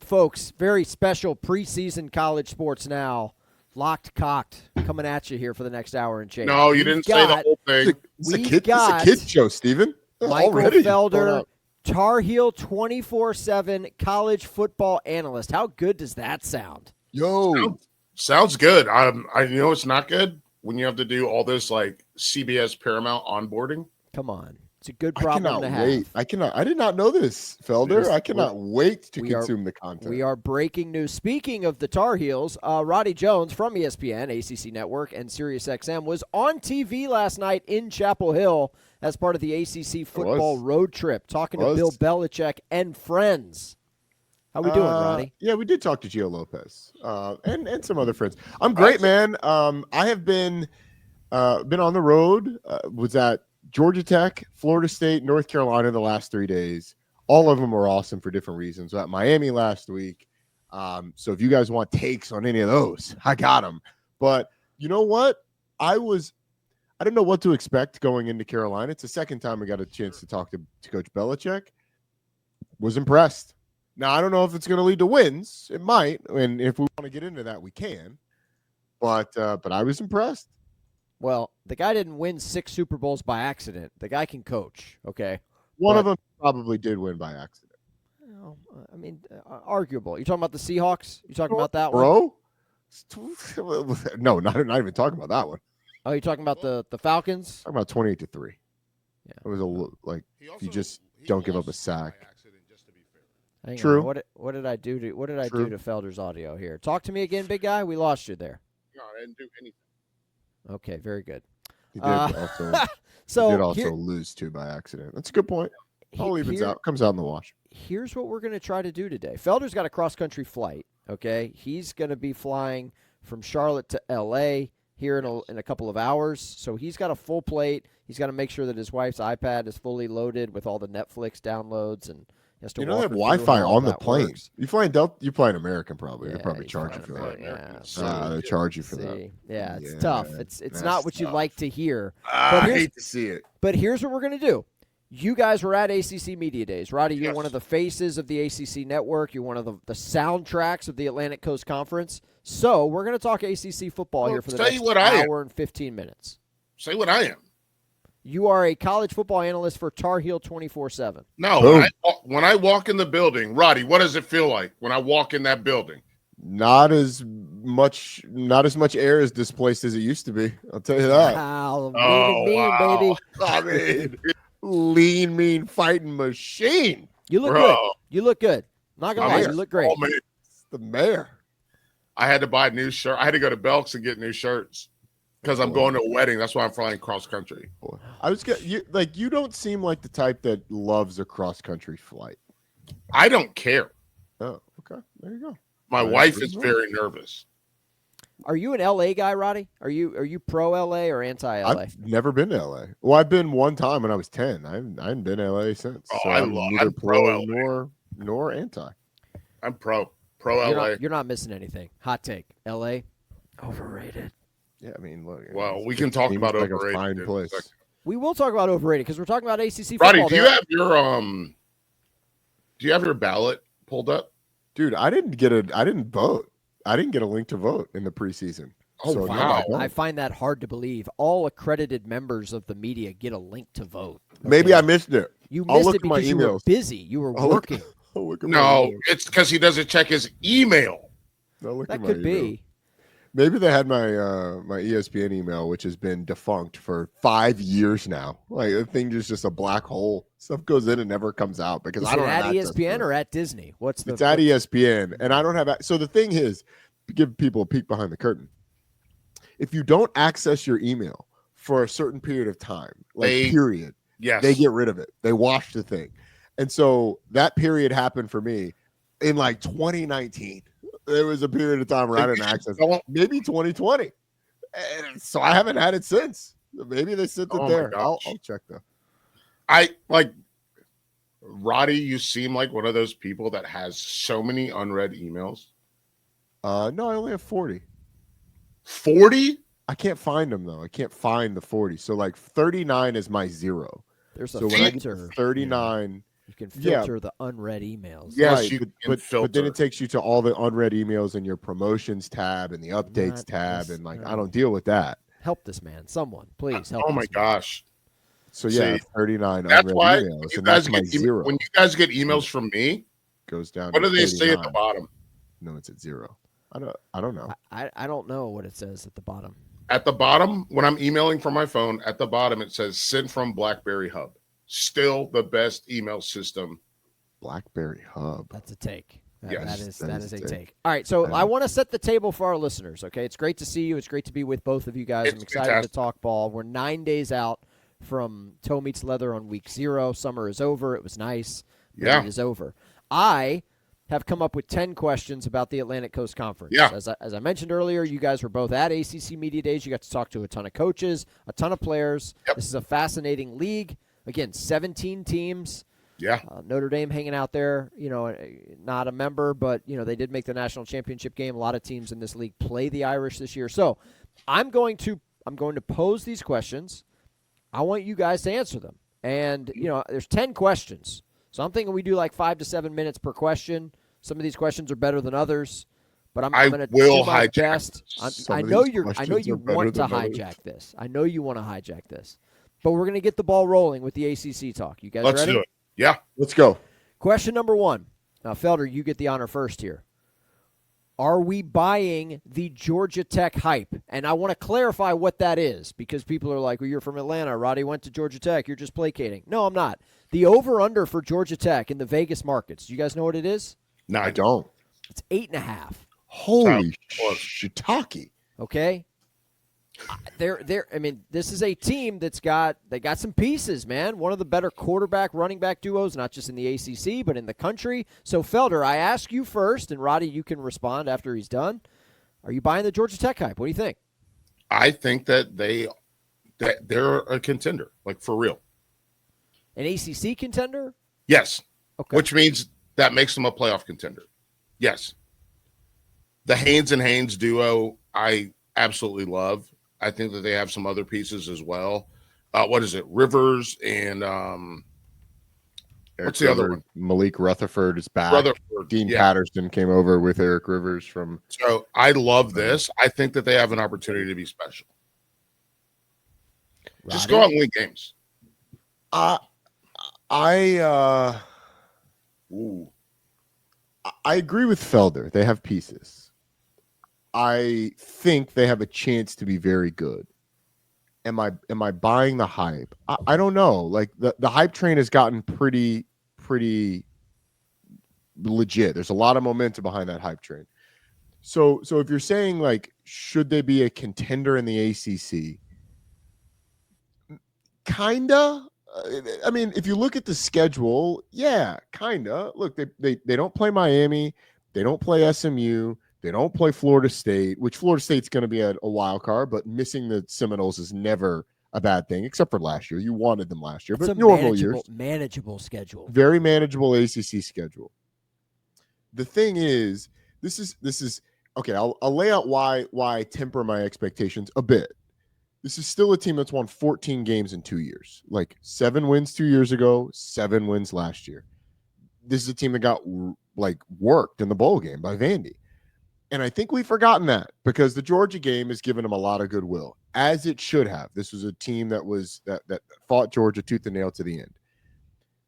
folks, very special preseason college sports now. Locked, cocked, coming at you here for the next hour and change. No, you didn't say the whole thing. It's a kid show, Steven. Michael Already Felder, Tar Heel 24/7 college football analyst. How good does that sound? Yo. Sounds good. I know it's not good when you have to do all this like CBS Paramount onboarding. Come on. It's a good problem to have. Wait. I did not know this, Felder. I cannot wait to consume the content. We are breaking news. Speaking of the Tar Heels, Roddy Jones from ESPN, ACC Network, and SiriusXM was on TV last night in Chapel Hill as part of the ACC football road trip, talking to Bill Belichick and friends. How we doing, Roddy? Yeah, we did talk to Gio Lopez and some other friends. I'm great, man. I have been on the road. Was at Georgia Tech, Florida State, North Carolina the last 3 days. All of them were awesome for different reasons. At Miami last week. So if you guys want takes on any of those, I got them. But you know what? I didn't know what to expect going into Carolina. It's the second time we got a chance to talk to Coach Belichick. Was impressed. Now, I don't know if it's going to lead to wins. It might. And if we want to get into that, we can. But I was impressed. Well, the guy didn't win 6 Super Bowls by accident. The guy can coach, okay? One of them probably did win by accident. Well, I mean, arguable. You talking about the Seahawks? You talking about that one? No, not even talking about that one. Oh, you talking about the Falcons? Talking about 28-3. Yeah. It was you just don't give up a sack. True. What did I do to Felder's audio here? Talk to me again, big guy. We lost you there. No, I didn't do anything. Okay, very good. He did also lose 2 by accident. That's a good point. All evens out. Comes out in the wash. Here's what we're going to try to do today. Felder's got a cross-country flight, okay? He's going to be flying from Charlotte to L.A. here in a couple of hours. So he's got a full plate. He's got to make sure that his wife's iPad is fully loaded with all the Netflix downloads and they have Wi-Fi on the plane. Works. You flying Delta? You flying American probably. Yeah, they probably charge you for that. Yeah, they charge you for that. Yeah, it's tough. It's not what you like to hear. I hate to see it. But here's what we're gonna do. You guys were at ACC Media Days. Roddy, you're one of the faces of the ACC Network. You're one of the soundtracks of the Atlantic Coast Conference. So we're going to talk ACC football here for the next hour and 15 minutes. Say what I am. You are a college football analyst for Tar Heel 24/7. No, when I walk in the building, Roddy, what does it feel like when I walk in that building? Not as much air is displaced as it used to be. I'll tell you that. Wow, baby. I mean, lean, mean, fighting machine. You look good. You look good. Not gonna lie, you look great. Oh, man. It's the mayor. I had to buy a new shirt. I had to go to Belk's and get new shirts because I'm going to a wedding. That's why I'm flying cross country. You don't seem like the type that loves a cross country flight. I don't care. Oh, okay. There you go. My wife is very nervous. Are you an LA guy, Roddy? Are you pro LA or anti LA? I've never been to LA. Well, I've been one time when I was 10. I haven't been to LA since. Oh, so I'm pro LA. nor anti. I'm pro LA. You're not missing anything. Hot take. LA overrated. Yeah, I mean, look. Well, we can talk about like overrated. A fine place. We will talk about overrated because we're talking about ACC football. Roddy, do you have your ballot pulled up? Dude, I didn't vote. I didn't get a link to vote in the preseason. Oh, so wow. I find that hard to believe. All accredited members of the media get a link to vote. Okay? Maybe I missed it. You missed it because you were busy. You were working. No, it's because he doesn't check his email. That could be. Maybe they had my my ESPN email, which has been defunct for 5 years now. Like the thing is just a black hole. Stuff goes in and never comes out because I don't have access. At ESPN or at Disney? It's at ESPN, and I don't have. So the thing is, to give people a peek behind the curtain, if you don't access your email for a certain period of time, they get rid of it. They wash the thing, and so that period happened for me in like 2019. There was a period of time where I didn't access it. Maybe 2020. And so I haven't had it since. Maybe they sent it there. I'll check though. Roddy, you seem like one of those people that has so many unread emails. No, I only have 40. 40? I can't find them though. I can't find the 40. So like 39 is my zero. There's a when I get to 39. You can filter the unread emails. Yes, right, you but, can filter. but then it takes you to all the unread emails and your promotions tab and the updates tab, and like I don't deal with that. Help this man, someone, please help. Oh my this man. gosh! So See, yeah, 39 that's unread why emails, and that's my zero. When you guys get emails from me, goes down. What to do they 39. say at the bottom? No, it's at 0. I don't know. I don't know what it says at the bottom. At the bottom, when I'm emailing from my phone, at the bottom it says "Send from BlackBerry Hub." Still the best email system. BlackBerry Hub. That's a take. Yes, that is a take. All right, so I want to set the table for our listeners. Okay, it's great to see you. It's great to be with both of you guys. I'm excited to talk ball. We're 9 days out from Toe Meets Leather on week 0. Summer is over. It was nice. But it is over. I have come up with 10 questions about the Atlantic Coast Conference. Yeah. As I mentioned earlier, you guys were both at ACC Media Days. You got to talk to a ton of coaches, a ton of players. Yep. This is a fascinating league. Again, 17 teams. Yeah. Notre Dame hanging out there, not a member, but, they did make the national championship game. A lot of teams in this league play the Irish this year. So I'm going to pose these questions. I want you guys to answer them. And, there's 10 questions. So I'm thinking we do like 5 to 7 minutes per question. Some of these questions are better than others, but I'm going to do my best. I know you want to hijack this. I know you want to hijack this. But we're going to get the ball rolling with the ACC talk. You guys ready? Let's do it. Yeah. Let's go. Question number 1. Now, Felder, you get the honor first here. Are we buying the Georgia Tech hype? And I want to clarify what that is because people are like, well, you're from Atlanta. Roddy went to Georgia Tech. You're just placating. No, I'm not. The over-under for Georgia Tech in the Vegas markets. Do you guys know what it is? No, I don't. It's 8.5. Holy shiitake. Okay. This is a team they got some pieces, man. One of the better quarterback, running back duos, not just in the ACC, but in the country. So, Felder, I ask you first, and Roddy, you can respond after he's done. Are you buying the Georgia Tech hype? What do you think? I think that they're a contender, like for real. An ACC contender? Yes. Okay. Which means that makes them a playoff contender. Yes. The Haynes and Haynes duo, I absolutely love. I think that they have some other pieces as well. What is it? Rivers and what's the other one? Malik Rutherford is back. Dean Patterson came over with Eric Rivers from. So I love this. I think that they have an opportunity to be special. Roddy? Just go out and win games. I agree with Felder. They have pieces. I think they have a chance to be very good. Am I buying the hype? I don't know. Like the hype train has gotten pretty legit. There's a lot of momentum behind that hype train. So if you're saying like should they be a contender in the ACC? Kinda. I mean, if you look at the schedule, yeah, kinda. Look, they don't play Miami, they don't play SMU. They don't play Florida State, which Florida State's going to be a wild card, but missing the Seminoles is never a bad thing, except for last year. You wanted them last year, but normal years. Manageable schedule. Very manageable ACC schedule. The thing is, this is okay. I'll lay out why I temper my expectations a bit. This is still a team that's won 14 games in 2 years, like 7 wins 2 years ago, 7 wins last year. This is a team that got like worked in the bowl game by Vandy. And I think we've forgotten that because the Georgia game has given them a lot of goodwill, as it should have. This was a team that fought Georgia tooth and nail to the end.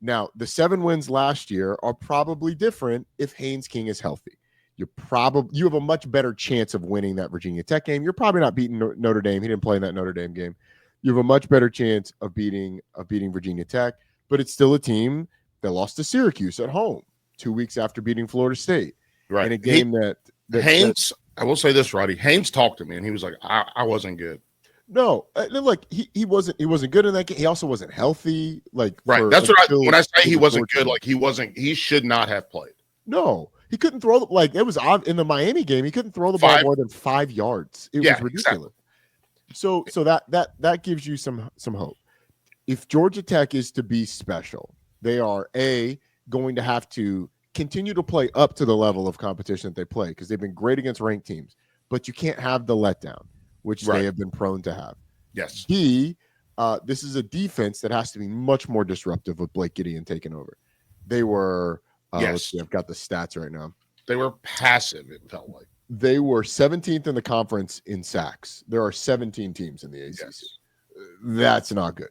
Now, the 7 wins last year are probably different if Haynes King is healthy. You have a much better chance of winning that Virginia Tech game. You're probably not beating Notre Dame. He didn't play in that Notre Dame game. You have a much better chance of beating Virginia Tech, but it's still a team that lost to Syracuse at home 2 weeks after beating Florida State. Right. In a game Haynes, I will say this, Roddy. Haynes talked to me, and he was like, "I wasn't good." No, like he wasn't good in that game. He also wasn't healthy. Like right, that's what when I say he wasn't good. Like he should not have played. No, he couldn't throw. Like it was odd in the Miami game. He couldn't throw the ball more than 5 yards. It was ridiculous. Exactly. So that gives you some hope. If Georgia Tech is to be special, they are going to have to continue to play up to the level of competition that they play because they've been great against ranked teams, but you can't have the letdown, which they have been prone to have. Yes. This is a defense that has to be much more disruptive with Blake Gideon taking over. They were, let's Yes. see, I've got the stats right now. They were passive, it felt like. They were 17th in the conference in sacks. There are 17 teams in the ACC. Yes. That's not good.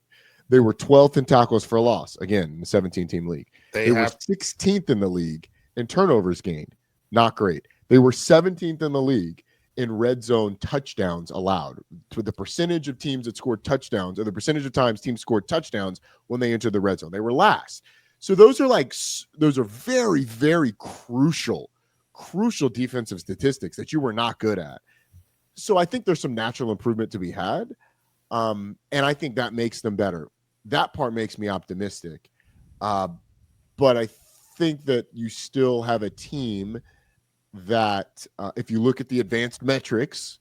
They were 12th in tackles for loss, again, the 17-team league. They were 16th in the league in turnovers gained. Not great. They were 17th in the league in red zone touchdowns allowed. To the percentage of teams that scored touchdowns, or the percentage of times teams scored touchdowns when they entered the red zone. They were last. So those are very, very crucial defensive statistics that you were not good at. So I think there's some natural improvement to be had. And I think that makes them better. That part makes me optimistic. But I think that you still have a team that, if you look at the advanced metrics,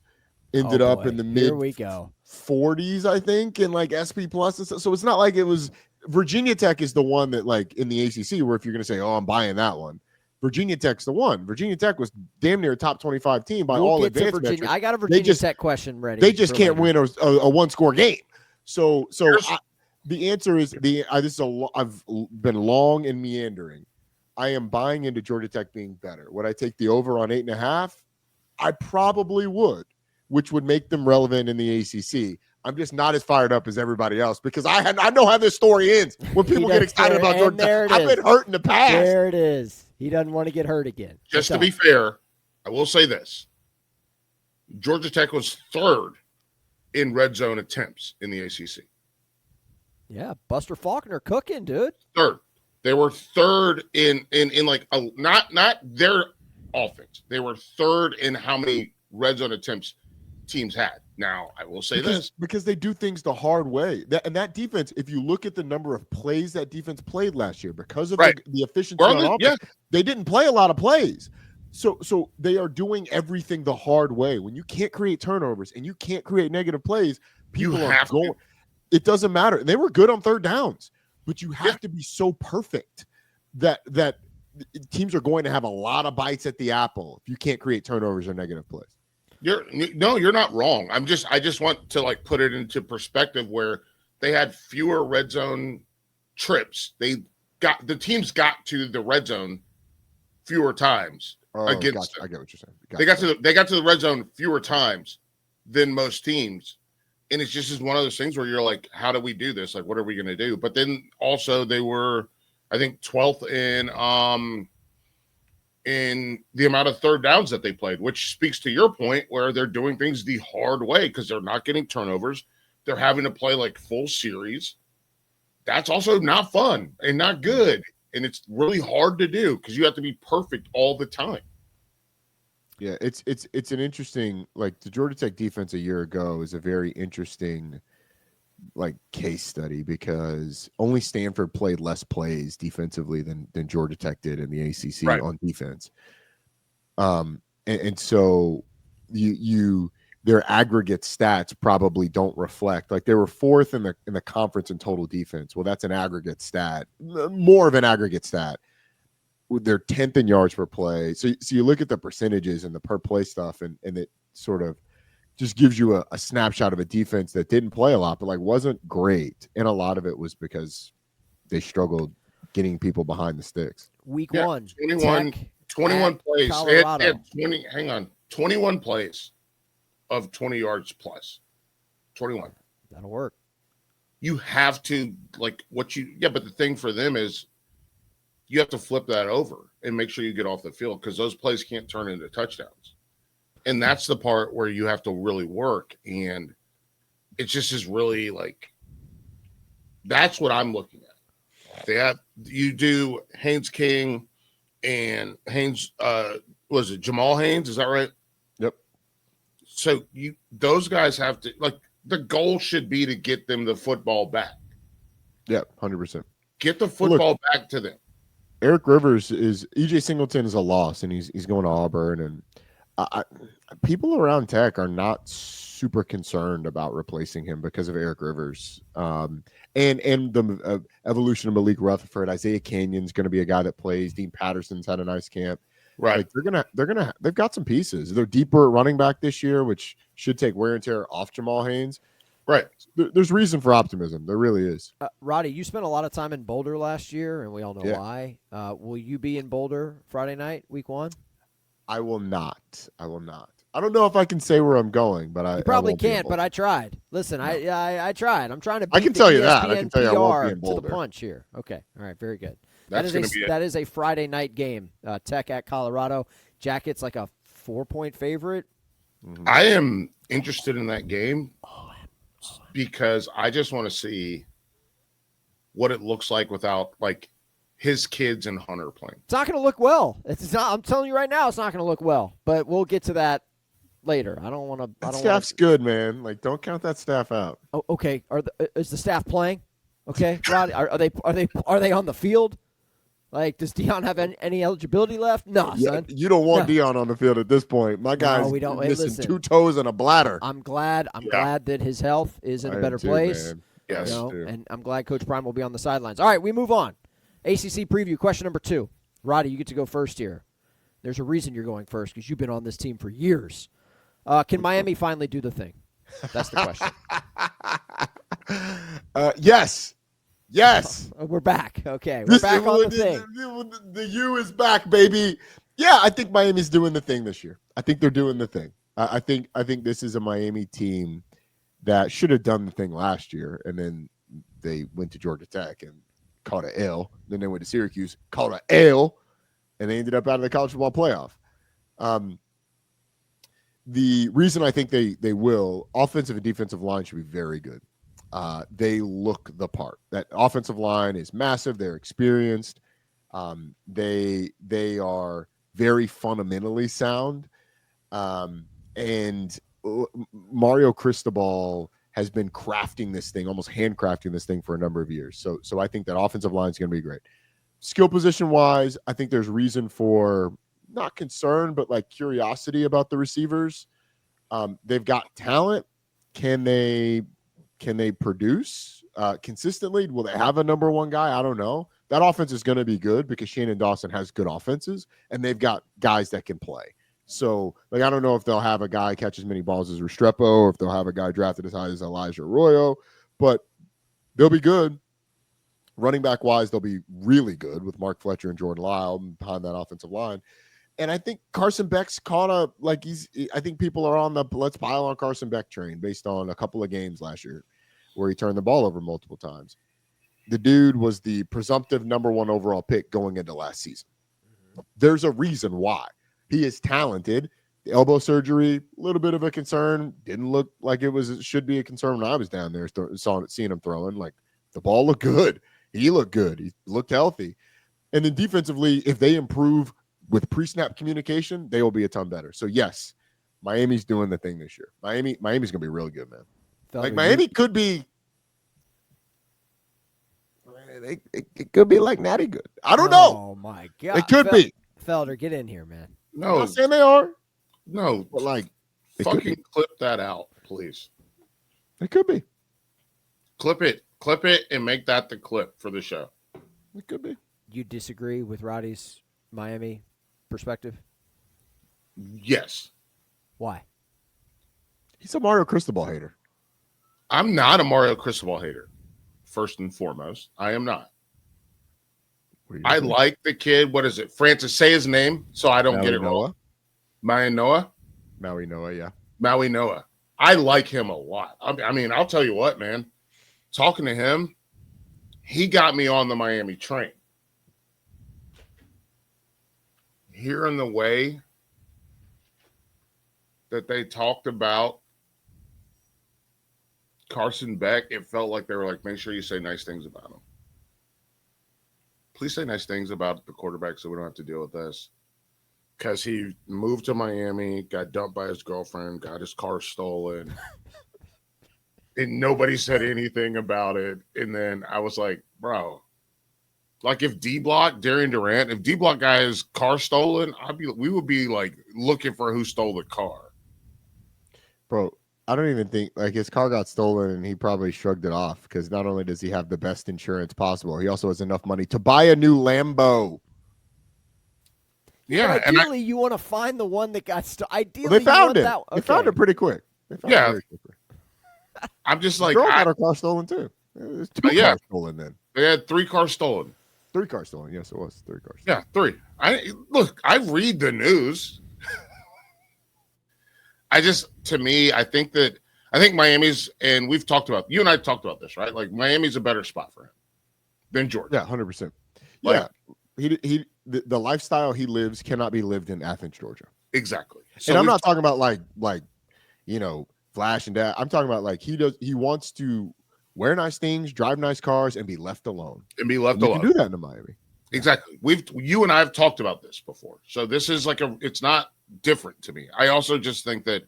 ended up in the mid 40s, I think, in like SP plus. So it's not like it was Virginia Tech is the one that, like, in the ACC, where if you're going to say, oh, I'm buying that one, Virginia Tech's the one. Virginia Tech was damn near a top 25 team by all advanced metrics. I got a Virginia Tech question ready. They just can't win a one-score game. So the answer is I've been long and meandering. I am buying into Georgia Tech being better. Would I take the over on 8.5? I probably would, which would make them relevant in the ACC. I'm just not as fired up as everybody else because I know how this story ends when people get excited about Georgia Tech. I've been hurt in the past. There it is. He doesn't want to get hurt again. Just to be fair, I will say this. Georgia Tech was third in red zone attempts in the ACC. Yeah, Buster Faulkner cooking, dude. Third. They were third in like not their offense. They were third in how many red zone attempts teams had. Now, I will say this. Because they do things the hard way. That defense, if you look at the number of plays that defense played last year, because of the efficiency on offense, they didn't play a lot of plays. So they are doing everything the hard way. When you can't create turnovers and you can't create negative plays, people are going. It doesn't matter. They were good on third downs, but you have to be so perfect that teams are going to have a lot of bites at the apple if you can't create turnovers or negative plays. You're not wrong. I just want to like put it into perspective where they had fewer red zone trips. The teams got to the red zone fewer times against. Gotcha. I get what you're saying. They got to the red zone fewer times than most teams, and it's just one of those things where you're like, how do we do this? Like, what are we going to do? But then also they were, I think, 12th in the amount of third downs that they played, which speaks to your point where they're doing things the hard way because they're not getting turnovers. They're having to play like full series. That's also not fun and not good. And it's really hard to do because you have to be perfect all the time. Yeah, it's an interesting, like the Georgia Tech defense a year ago is a very interesting like case study because only Stanford played less plays defensively than Georgia Tech did in the ACC on defense. And so their aggregate stats probably don't reflect, like they were fourth in the conference in total defense. Well, that's an aggregate stat, more of an aggregate stat. They're 10th in yards per play. So you look at the percentages and the per play stuff and it sort of just gives you a snapshot of a defense that didn't play a lot, but like wasn't great. And a lot of it was because they struggled getting people behind the sticks. Week 1, 21 plays. Hang on. 21 plays of 20 yards plus. 21. That'll work. You have to but the thing for them is you have to flip that over and make sure you get off the field because those plays can't turn into touchdowns. And that's the part where you have to really work. And it just is really like, that's what I'm looking at. You do Haynes King and Haynes, was it Jamal Haynes? Is that right? Yep. So those guys have to, like, the goal should be to get them the football back. Yeah, 100%. Get the football back to them. Eric Rivers EJ Singleton is a loss, and he's going to Auburn, and people around Tech are not super concerned about replacing him because of Eric Rivers, and the evolution of Malik Rutherford. Isaiah Canyon's going to be a guy that plays. Dean Patterson's had a nice camp. Right. Like they've got some pieces. They're deeper at running back this year, which should take wear and tear off Jamal Haynes. Right. There's reason for optimism. There really is. Roddy, you spent a lot of time in Boulder last year, and we all know why. Will you be in Boulder Friday night, week 1? I will not. I will not. I don't know if I can say where I'm going, but I probably won't can't. But I tried. Listen, no. I tried. I'm trying to. Beat I can the tell you ESPN that. I can tell you I won't be in to Boulder. the punch here. Okay. All right. Very good. That's that is a Friday night game. Tech at Colorado. Jackets like a 4-point favorite. Mm-hmm. I am interested in that game because I just want to see what it looks like without like his kids and Hunter playing. It's not going to look well. It's not. I'm telling you right now, it's not going to look well. But we'll get to that later. I don't want to. That staff's good, man. Like, don't count that staff out. Oh, okay. Is the staff playing? Okay, Roddy, are they on the field? Like, does Dion have any eligibility left? No, son. You don't want Dion on the field at this point. My guy's missing 2 toes and a bladder. I'm glad that his health is in a better place. Man. Yes, and I'm glad Coach Prime will be on the sidelines. All right, we move on. ACC preview, question number 2. Roddy, you get to go first here. There's a reason you're going first because you've been on this team for years. Can Miami finally do the thing? That's the question. Yes. Yes. We're back. Okay. We're back on the thing. The U is back, baby. Yeah, I think Miami's doing the thing this year. I think they're doing the thing. I think this is a Miami team that should have done the thing last year, and then they went to Georgia Tech and caught an L. Then they went to Syracuse, caught an L, and they ended up out of the college football playoff. The reason I think they will, offensive and defensive line should be very good. They look the part. That offensive line is massive. They're experienced. They are very fundamentally sound. And Mario Cristobal has been crafting this thing, almost handcrafting this thing for a number of years. So I think that offensive line is going to be great. Skill position wise, I think there's reason for not concern, but like curiosity about the receivers. They've got talent. Can they produce consistently? Will they have a number 1 guy? I don't know. That offense is going to be good because Shannon Dawson has good offenses, and they've got guys that can play. So, like, I don't know if they'll have a guy catch as many balls as Restrepo or if they'll have a guy drafted as high as Elijah Arroyo, but they'll be good. Running back wise, they'll be really good with Mark Fletcher and Jordan Lyle behind that offensive line. And I think Carson Beck's I think people are on the let's pile on Carson Beck train based on a couple of games last year where he turned the ball over multiple times. The dude was the presumptive number 1 overall pick going into last season. There's a reason why. He is talented. The elbow surgery, a little bit of a concern. Didn't look like it should be a concern when I was down there seeing him throwing. Like, the ball looked good. He looked good. He looked healthy. And then defensively, if they improve with pre-snap communication, they will be a ton better. So, yes, Miami's doing the thing this year. Miami's going to be really good, man. Felder, like, Miami could be – it could be like Natty good. I don't know. Oh, my God. It could be. Felder, get in here, man. No. I'm not saying they are. No. But, like, fucking clip that out, please. It could be. Clip it, and make that the clip for the show. It could be. You disagree with Roddy's Miami perspective? Yes. Why? He's a Mario Cristobal hater. I'm not a Mario Cristobal hater, first and foremost. I am not. I like the kid. What is it? Francis, say his name so I don't get it wrong. Maui Noah? Maui Noah, yeah. Maui Noah. I like him a lot. I mean, I'll tell you what, man. Talking to him, he got me on the Miami train. Hearing the way that they talked about Carson Beck, it felt like they were like, make sure you say nice things about him. Please say nice things about the quarterback so we don't have to deal with this. Because he moved to Miami, got dumped by his girlfriend, got his car stolen. And nobody said anything about it. And then I was like, bro, like if Darian Durant, if D-Block got his car stolen, we would be like looking for who stole the car. Bro, I don't even think like his car got stolen and he probably shrugged it off because not only does he have the best insurance possible, he also has enough money to buy a new Lambo. Yeah, but ideally, you want to find the one that got stolen. Ideally, well, they found it. That, okay. They found it pretty quick. Yeah, I'm just like, girl got her car stolen too. There's 2 cars stolen then. They had 3 cars stolen. 3 cars stolen. Yes, it was 3 cars. Yeah, 3. I read the news. I think Miami's, and we've talked about, you and I talked about this, right? Like Miami's a better spot for him than Georgia. Yeah, 100%. Yeah, the lifestyle he lives cannot be lived in Athens, Georgia. Exactly. So and I'm not talking about like flash and that. I'm talking about like he wants to wear nice things, drive nice cars, and be left alone. And be left alone. You can do that in Miami. Exactly. You and I have talked about this before. So this is like it's not different to me. I also just think that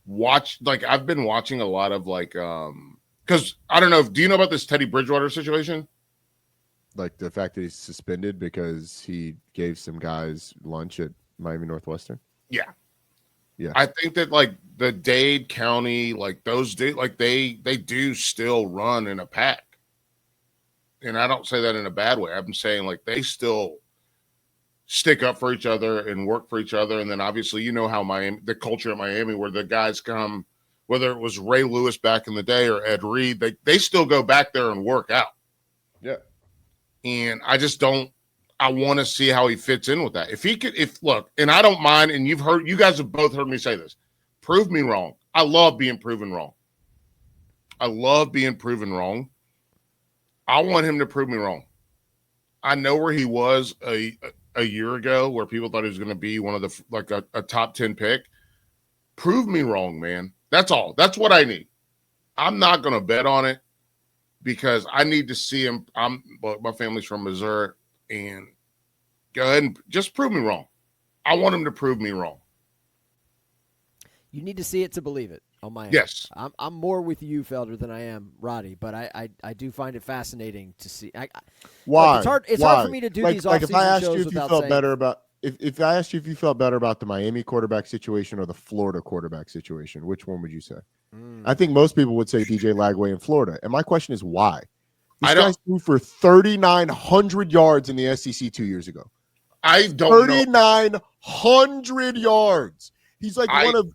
I've been watching a lot of because I don't know, do you know about this Teddy Bridgewater situation? Like the fact that he's suspended because he gave some guys lunch at Miami Northwestern? Yeah. Yeah. I think that like the Dade County, like those they do still run in a pack. And I don't say that in a bad way. I'm saying like they still stick up for each other and work for each other. And then obviously, you know how the culture at Miami, where the guys come, whether it was Ray Lewis back in the day or Ed Reed, they still go back there and work out. Yeah. And I want to see how he fits in with that. Look, and I don't mind, and you guys have both heard me say this, prove me wrong. I love being proven wrong. I want him to prove me wrong. I know where he was a year ago, where people thought he was going to be one of the a top 10 pick. Prove me wrong, man. That's all. That's what I need. I'm not going to bet on it because I need to see him. My family's from Missouri, and go ahead and just prove me wrong. I want him to prove me wrong. You need to see it to believe it. On my end. Yes. I'm more with you, Felder, than I am Roddy, but I do find it fascinating to see. Why? It's hard for me to do these off-season shows without saying. If I asked you if you felt better about the Miami quarterback situation or the Florida quarterback situation, which one would you say? I think most people would say DJ Lagway in Florida. And my question is why? This guy threw for 3,900 yards in the SEC 2 years ago. I don't know. 3,900 yards. He's like one of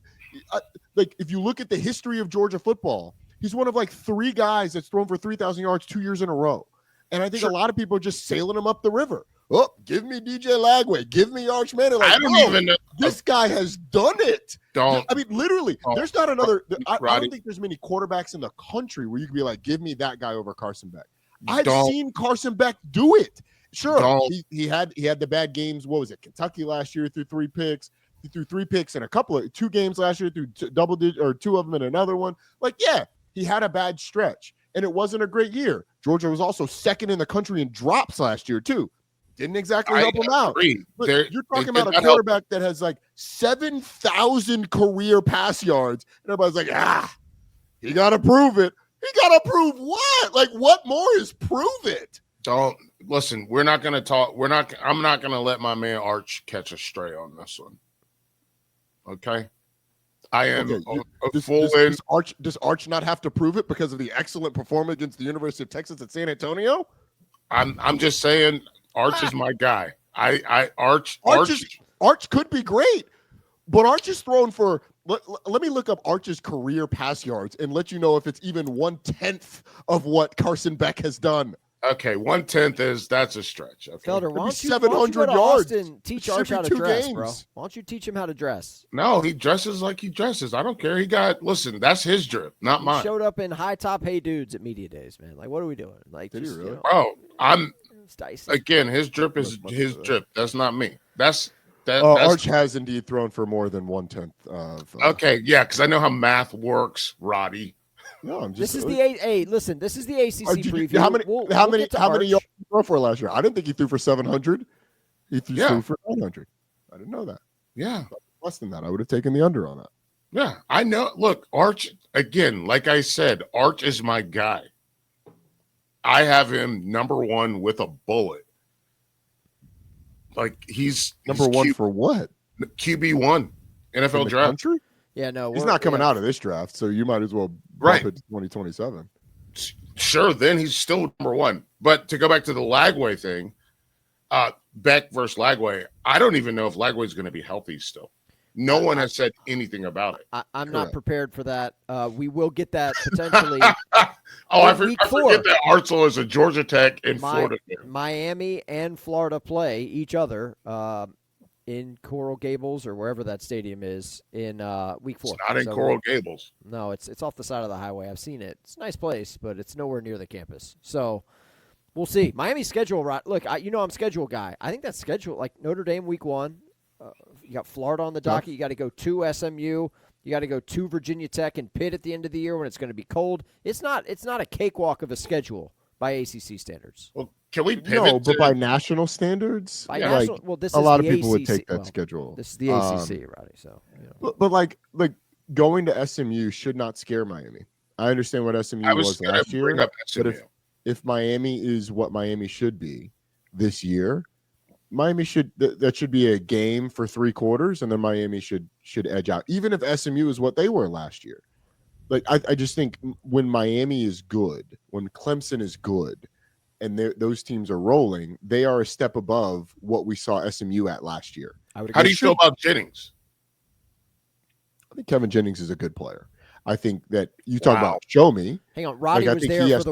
like if you look at the history of Georgia football, he's one of like 3 guys that's thrown for 3,000 yards 2 years in a row. And I think a lot of people are just sailing him up the river. Oh, give me DJ Lagway. Give me Arch Manning. Like, I don't even know. This guy has done it. Literally, there's not another. I don't think there's many quarterbacks in the country where you can be like, give me that guy over Carson Beck. I've seen Carson Beck do it. Sure, he had the bad games. What was it? Kentucky last year threw 3 picks. He threw 3 picks in 2 games last year, threw double digit or 2 of them in another one. Like, yeah, he had a bad stretch, and it wasn't a great year. Georgia was also second in the country in drops last year too. Didn't exactly help him out. But you're talking about a quarterback that has like 7,000 career pass yards, and everybody's like, he got to prove it. He got to prove what? Like, what more is prove it? Don't listen. We're not going to talk. I'm not going to let my man Arch catch a stray on this one. Okay. I am Does Arch not have to prove it because of the excellent performance against the University of Texas at San Antonio? I'm just saying Arch is my guy. Arch could be great, but Arch is thrown for. Let me look up Arch's career pass yards and let you know if it's even 1/10 of what Carson Beck has done. Okay, 1/10 that's a stretch. Okay. Felder, why don't you 700 yards? Austin, teach Arch how to dress, games. bro. Why don't you teach him how to dress? No, he dresses like he dresses. I don't care. Listen, that's his drip, not mine. He showed up in high top hey dudes at media days, man. Like, what are we doing? Like, did he really? Again, his drip is his drip. That's not me. That's Arch has indeed thrown for more than 1/10 of. Okay, yeah, because I know how math works, Roddy. No, I'm just. This is the Listen, this is the ACC preview. How many yards did he throw for last year? I didn't think he threw for 700. He threw for 900. I didn't know that. Yeah, less than that. I would have taken the under on that. Yeah, I know. Look, Arch again. Like I said, Arch is my guy. I have him number 1 with a bullet. Like he's number 1 for what? QB1 NFL draft. Country? Yeah, no, he's not coming out of this draft, so you might as well bump it to 2027. Sure, then he's still number 1. But to go back to the Lagway thing, Beck versus Lagway, I don't even know if Lagway's going to be healthy still. No one has said anything about it. I'm not prepared for that. We will get that potentially. I forget that Hartzell is a Georgia Tech and Florida game. Miami and Florida play each other in Coral Gables or wherever that stadium is in week 4. It's not in Coral Gables. No, it's off the side of the highway. I've seen it. It's a nice place, but it's nowhere near the campus. So we'll see. Miami's schedule, look, I'm a schedule guy. I think that schedule, like Notre Dame week 1, you got Florida on the docket. You got to go to SMU. You got to go to Virginia Tech and Pitt at the end of the year when it's going to be cold. It's not a cakewalk of a schedule by ACC standards. Well, can we pivot? No, but by national standards, this a is lot of the people would ACC. take that schedule. This is the ACC, Roddy. So, but like going to SMU should not scare Miami. I understand what SMU was last year, but if Miami is what Miami should be this year, Miami that should be a game for 3 quarters, and then Miami should edge out. Even if SMU is what they were last year, like I just think when Miami is good, when Clemson is good, and those teams are rolling, they are a step above what we saw SMU at last year. How do you feel about Jennings? I think Kevin Jennings is a good player. I think that you talk about show me. Hang on, Roddy was there for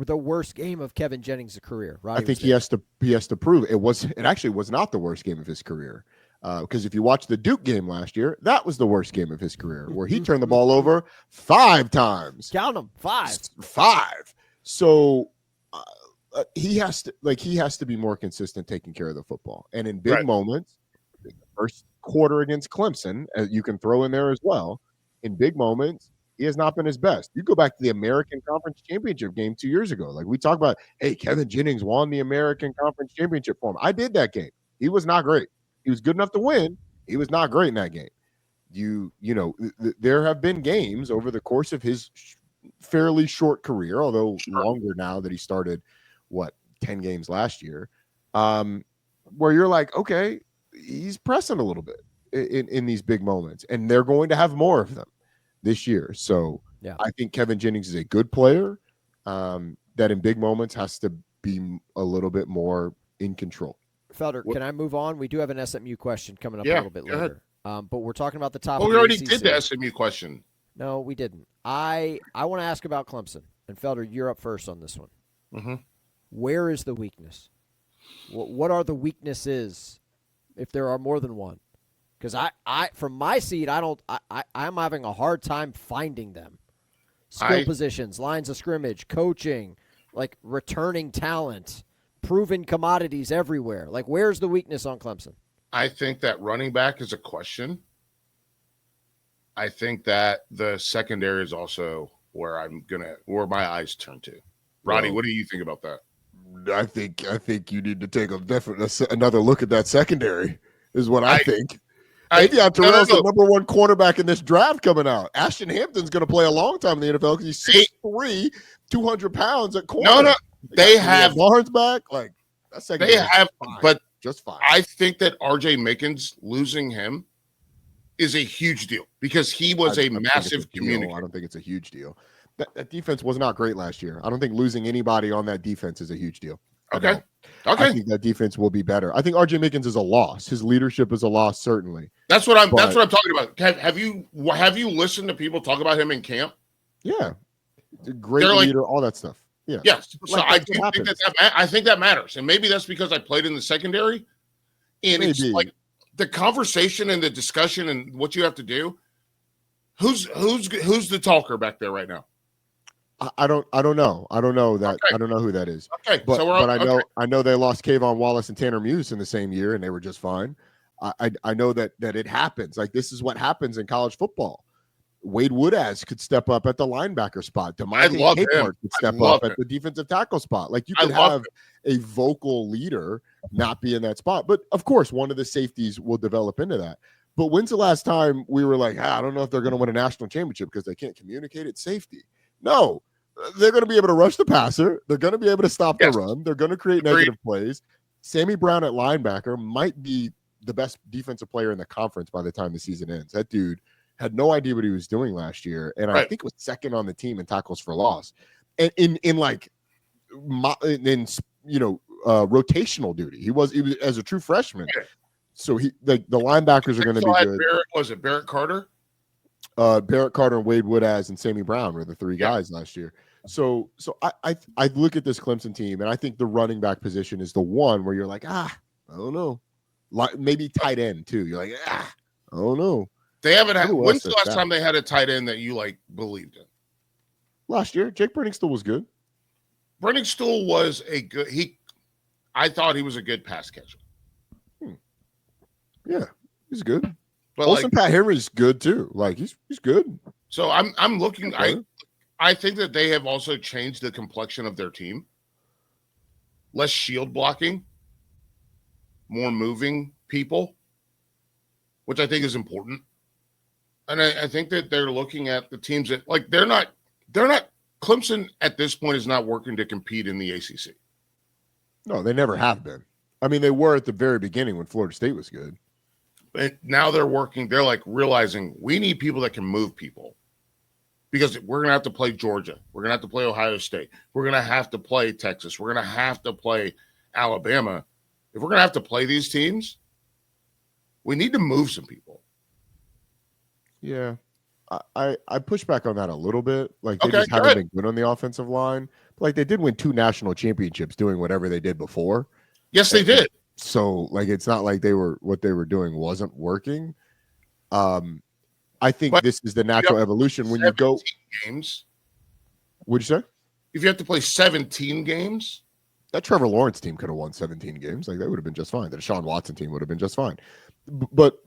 the worst game of Kevin Jennings' career. Roddy I think he has to prove it actually was not the worst game of his career. Because if you watch the Duke game last year, that was the worst game of his career, where he turned the ball over 5 times. Count them, 5. 5. So he has to be more consistent taking care of the football, and in big moments, the first quarter against Clemson, you can throw in there as well. In big moments, he has not been his best. You go back to the American Conference Championship game 2 years ago. Like we talk about, hey, Kevin Jennings won the American Conference Championship for him. I did that game. He was not great. He was good enough to win. He was not great in that game. There have been games over the course of his fairly short career, although longer now that he started, 10 games last year, where you're like, okay, he's pressing a little bit in these big moments, and they're going to have more of them this year. So I think Kevin Jennings is a good player that in big moments has to be a little bit more in control. Felder, can I move on? We do have an SMU question coming up a little bit later. But we're talking about the top. Well, we already did the SMU question. No, we didn't. I want to ask about Clemson. And Felder, you're up first on this one. Mm-hmm. Where is the weakness? What are the weaknesses, if there are more than one? Because I from my seat, I'm having a hard time finding them. Skill positions, lines of scrimmage, coaching, like returning talent, proven commodities everywhere. Like, where's the weakness on Clemson? I think that running back is a question. I think that the secondary is also where my eyes turn to. Roddy, what do you think about that? I think you need to take another look at that secondary. Is what I think. Avion Terrell's the number 1 quarterback in this draft coming out. Ashton Hampton's going to play a long time in the NFL because he's 6'3", 200 pounds at corner. No, they have Barnes back. Like that secondary. They have, fine, but just fine. I think that R.J. Mickens losing him is a huge deal because he was a massive communicator. I don't think it's a huge deal. That defense was not great last year. I don't think losing anybody on that defense is a huge deal. Okay. I think that defense will be better. I think R.J. Mickens is a loss. His leadership is a loss, certainly. That's what I'm talking about. Have you listened to people talk about him in camp? Yeah, great leader, all that stuff. Yeah. Yes. So I do think that matters, and maybe that's because I played in the secondary, and it's like the conversation and the discussion and what you have to do. Who's the talker back there right now? I don't know. I don't know that. Okay. I don't know who that is. Okay, but I know they lost Kayvon Wallace and Tanner Muse in the same year, and they were just fine. I know that it happens. Like, this is what happens in college football. Wade Woodaz could step up at the linebacker spot. Demonte Capehart could step up at the defensive tackle spot. Like, you could have a vocal leader not be in that spot. But of course, one of the safeties will develop into that. But when's the last time we were like, I don't know if they're going to win a national championship because they can't communicate at safety? No, they're going to be able to rush the passer. They're going to be able to stop the run. They're going to create negative plays. Sammy Brown at linebacker might be the best defensive player in the conference by the time the season ends. That dude had no idea what he was doing last year, and I think was second on the team in tackles for loss, and in rotational duty. He was as a true freshman. So the linebackers are going to be good. Barrett Carter? Barrett Carter and Wade Woodaz and Sammy Brown were the three guys last year. So I look at this Clemson team, and I think the running back position is the one where you're like, I don't know. Like maybe tight end too. You're like, I don't know. They haven't had. When's the last time they had a tight end that you like believed in? Last year, Jake Brenningstool was good. Brenningstool was a good. I thought he was a good pass catcher. Yeah, he's good. But Olsen Pat Henry's good too. Like he's good. So I'm looking. I think that they have also changed the complexion of their team. Less shield blocking, more moving people, which I think is important. And I think that they're looking at the teams that they're not Clemson at this point is not working to compete in the ACC. No, they never have been. I mean, they were at the very beginning when Florida State was good. But now they're realizing we need people that can move people. Because we're going to have to play Georgia. We're going to have to play Ohio State. We're going to have to play Texas. We're going to have to play Alabama. If we're going to have to play these teams, we need to move some people. Yeah. I push back on that a little bit. Like they just haven't been good on the offensive line. But like they did win 2 national championships doing whatever they did before. Yes, they did. So like it's not like what they were doing wasn't working. I think this is the natural evolution when you go games. What'd you say? If you have to play 17 games, that Trevor Lawrence team could have won 17 games. Like that would have been just fine. The Deshaun Watson team would have been just fine. But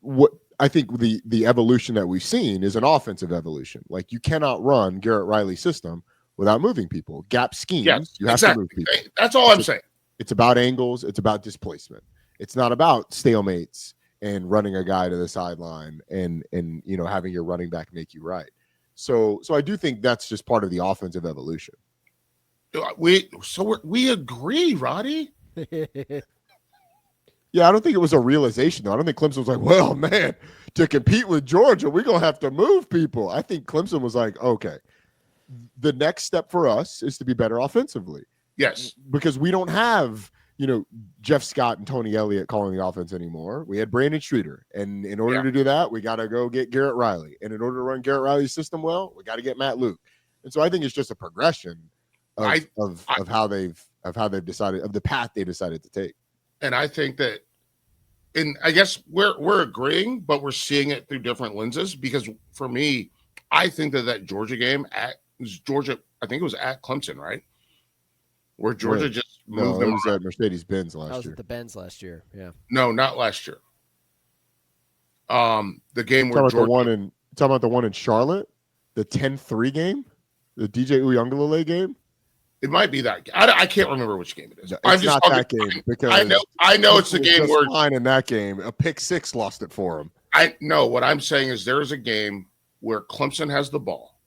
what I think the evolution that we've seen is an offensive evolution. Like you cannot run Garrett Riley's system without moving people. Gap schemes, you have to move people. That's all I'm saying. It's about angles. It's about displacement. It's not about stalemates and running a guy to the sideline and having your running back make you right. So I do think that's just part of the offensive evolution. We agree, Roddy. Yeah, I don't think it was a realization though. I don't think Clemson was like, well, man, to compete with Georgia, we're gonna have to move people. I think Clemson was like, okay, the next step for us is to be better offensively. Yes, because we don't have Jeff Scott and Tony Elliott calling the offense anymore. We had Brandon Streeter. And in order to do that, we got to go get Garrett Riley. And in order to run Garrett Riley's system well, we got to get Matt Luke. And so I think it's just a progression of how they've decided, of the path they decided to take. And I think that, and I guess we're agreeing, but we're seeing it through different lenses. Because for me, I think that Georgia game I think it was at Clemson, right? Where Georgia just moved them. It was at Mercedes-Benz last year. That was at the Benz last year. Yeah. No, not last year. The game where talking about the one in Charlotte, the 10-3 game, the DJ Uyunglele game. It might be that. I can't remember which game it is. No, it's not that game because I know it's the game where fine in that game. A pick six lost it for him. I know what I'm saying is there is a game where Clemson has the ball,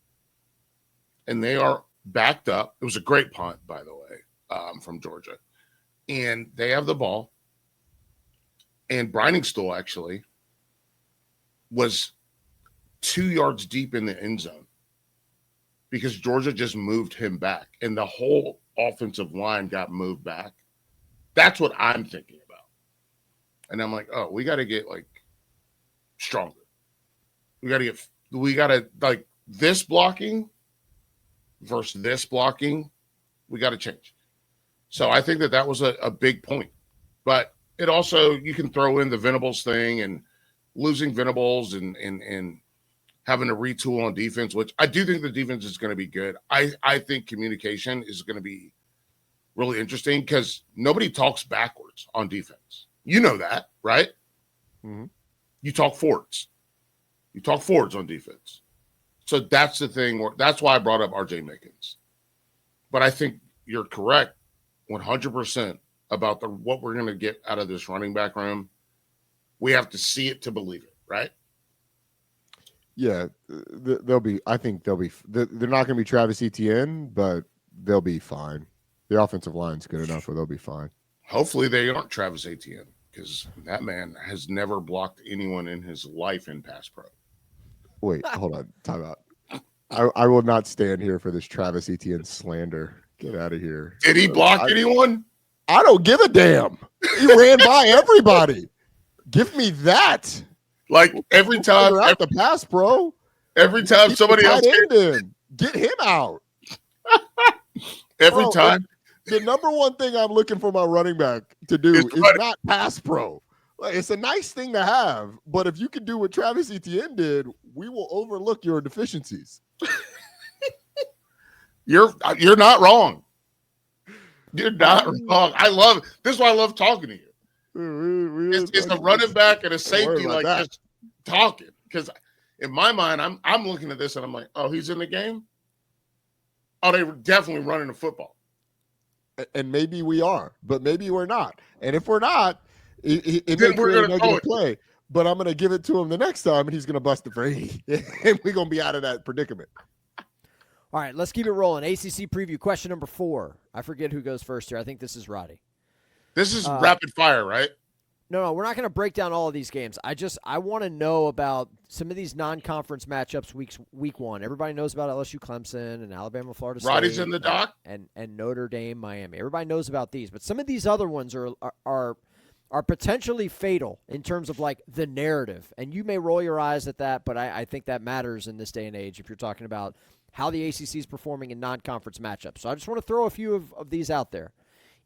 and they are backed up. It was a great punt, by the way. From Georgia, and they have the ball, and Breiningstool actually was 2 yards deep in the end zone because Georgia just moved him back, and the whole offensive line got moved back. That's what I'm thinking about, and I'm like, oh, we got to get stronger. We got to this blocking versus this blocking. We got to change. So I think that was a big point. But it also, you can throw in the Venables thing and losing Venables and having to retool on defense, which I do think the defense is going to be good. I think communication is going to be really interesting because nobody talks backwards on defense. You know that, right? Mm-hmm. You talk forwards. You talk forwards on defense. So that's the thing. That's why I brought up R.J. Mickens. But I think you're correct 100% about what we're going to get out of this running back room. We have to see it to believe it, right? Yeah, they'll be. I think they'll be. They're not going to be Travis Etienne, but they'll be fine. The offensive line's good enough where they'll be fine. Hopefully, they aren't Travis Etienne because that man has never blocked anyone in his life in pass pro. Wait, hold on, time out. I will not stand here for this Travis Etienne slander. Get out of here. Did he block anyone? I don't give a damn. He ran by everybody. Give me that. Like every time, out the pass, bro. Every time somebody else get him out. Every time. The number one thing I'm looking for my running back to do is not pass pro. Like, it's a nice thing to have, but if you can do what Travis Etienne did, we will overlook your deficiencies. You're not wrong. You're not wrong. I love it. This is why I love talking to you. It's a running back and a safety like just talking. Because in my mind, I'm looking at this and I'm like, oh, he's in the game? Oh, they were definitely running the football. And maybe we are, but maybe we're not. And if we're not, it may create a negative play. But I'm going to give it to him the next time, and he's going to bust the free. And we're going to be out of that predicament. All right, let's keep it rolling. ACC preview, question number 4. I forget who goes first here. I think this is Roddy. This is rapid fire, right? No, we're not going to break down all of these games. I want to know about some of these non-conference matchups week 1. Everybody knows about LSU Clemson and Alabama Florida State. Roddy's in the dock. And Notre Dame Miami. Everybody knows about these, but some of these other ones are potentially fatal in terms of like the narrative. And you may roll your eyes at that, but I think that matters in this day and age if you're talking about how the ACC is performing in non-conference matchups. So I just want to throw a few of these out there.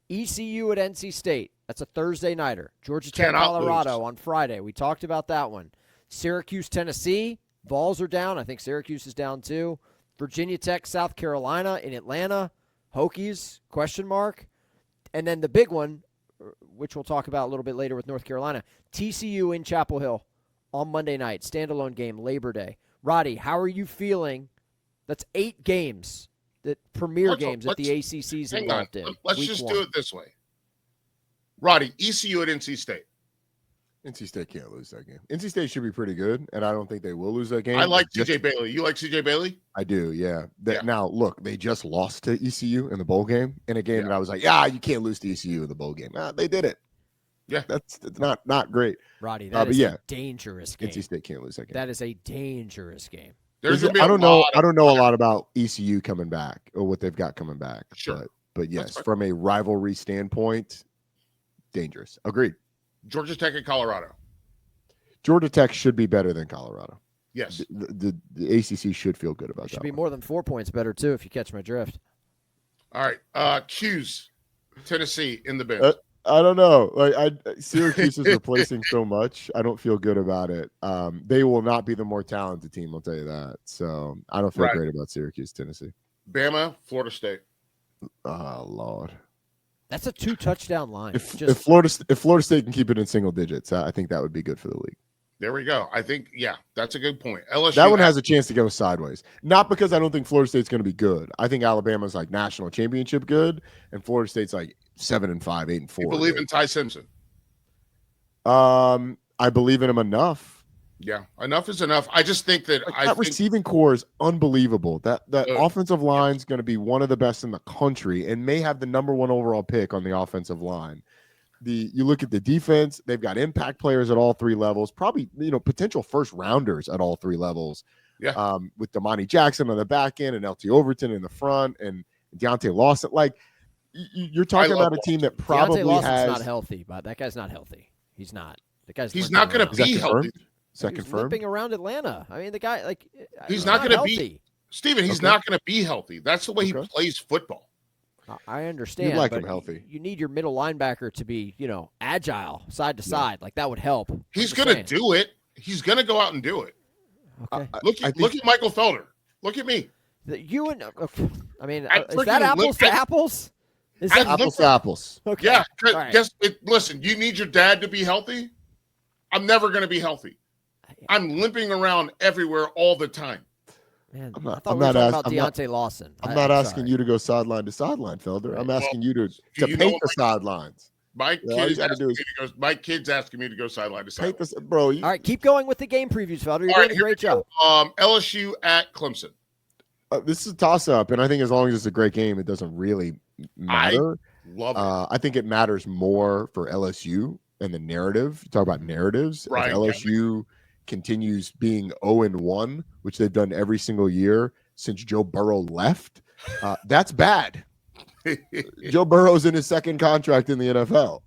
ECU at NC State. That's a Thursday nighter. Georgia Tech, Colorado on Friday. We talked about that one. Syracuse, Tennessee. Vols are down. I think Syracuse is down too. Virginia Tech, South Carolina in Atlanta. Hokies, question mark. And then the big one, which we'll talk about a little bit later with North Carolina, TCU in Chapel Hill on Monday night. Standalone game, Labor Day. Roddy, how are you feeling? That's 8 games, the premier games that the ACC's involved in. Let's just do it this way. Roddy, ECU at NC State. NC State can't lose that game. NC State should be pretty good, and I don't think they will lose that game. I like CJ Bailey. You like CJ Bailey? I do, yeah. Now, look, they just lost to ECU in the bowl game, in a game that I was like, you can't lose to ECU in the bowl game. They did it. Yeah. That's not great. Roddy, that is a dangerous game. NC State can't lose that game. That is a dangerous game. I don't know a lot about ECU coming back or what they've got coming back. Sure. But yes, from a rivalry standpoint, dangerous. Agreed. Georgia Tech and Colorado. Georgia Tech should be better than Colorado. Yes. The ACC should feel good about that. Should be more than 4 points better, too, if you catch my drift. All right. Q's, Tennessee in the bench. I don't know. Syracuse is replacing so much. I don't feel good about it. They will not be the more talented team, I'll tell you that. So I don't feel great about Syracuse, Tennessee. Bama, Florida State. Oh, Lord. That's a 2-touchdown line. If Florida State can keep it in single digits, I think that would be good for the league. There we go. I think, that's a good point. LSU. That one has a chance to go sideways. Not because I don't think Florida State's going to be good. I think Alabama's like national championship good, and Florida State's like 7-5, 8-4. You believe in Ty Simpson? I believe in him enough. Yeah, enough is enough. I just think that receiving core is unbelievable. That offensive line is going to be one of the best in the country and may have the number 1 overall pick on the offensive line. You look at the defense; they've got impact players at all 3 levels. Probably potential first rounders at all 3 levels. Yeah. With Damani Jackson on the back end and LT Overton in the front and Deontay Lawson. Like you're talking about a team that probably Deontay Lawson's has not healthy, but that guy's not healthy. He's not. The guy's. He's not going to be healthy. Is that confirmed? Limping around Atlanta. I mean, the guy he's not going to be. Steven, he's not going to be healthy. That's the way he plays football. I understand. You'd like him healthy. You need your middle linebacker to be, agile, side to side. Like that would help. He's going to do it. He's going to go out and do it. Okay. Look at Michael Felder. Look at me. Is that apples to apples? Is that apples to apples? Okay. Yeah. Right. Listen, you need your dad to be healthy. I'm never going to be healthy. I'm limping around everywhere all the time. Man, I thought we were talking about Deontay Lawson. I'm not asking you to go sideline to sideline, Felder. I'm asking you to paint the sidelines. My kid's asking me to go sideline to sideline. Bro. All right, keep going with the game previews, Felder. You're doing a great job. LSU at Clemson. This is a toss-up, and I think as long as it's a great game, it doesn't really matter. I love it. I think it matters more for LSU and the narrative. You talk about narratives. Right. If LSU continues being 0-1, which they've done every single year since Joe Burrow left, that's bad. Joe Burrow's in his second contract in the NFL.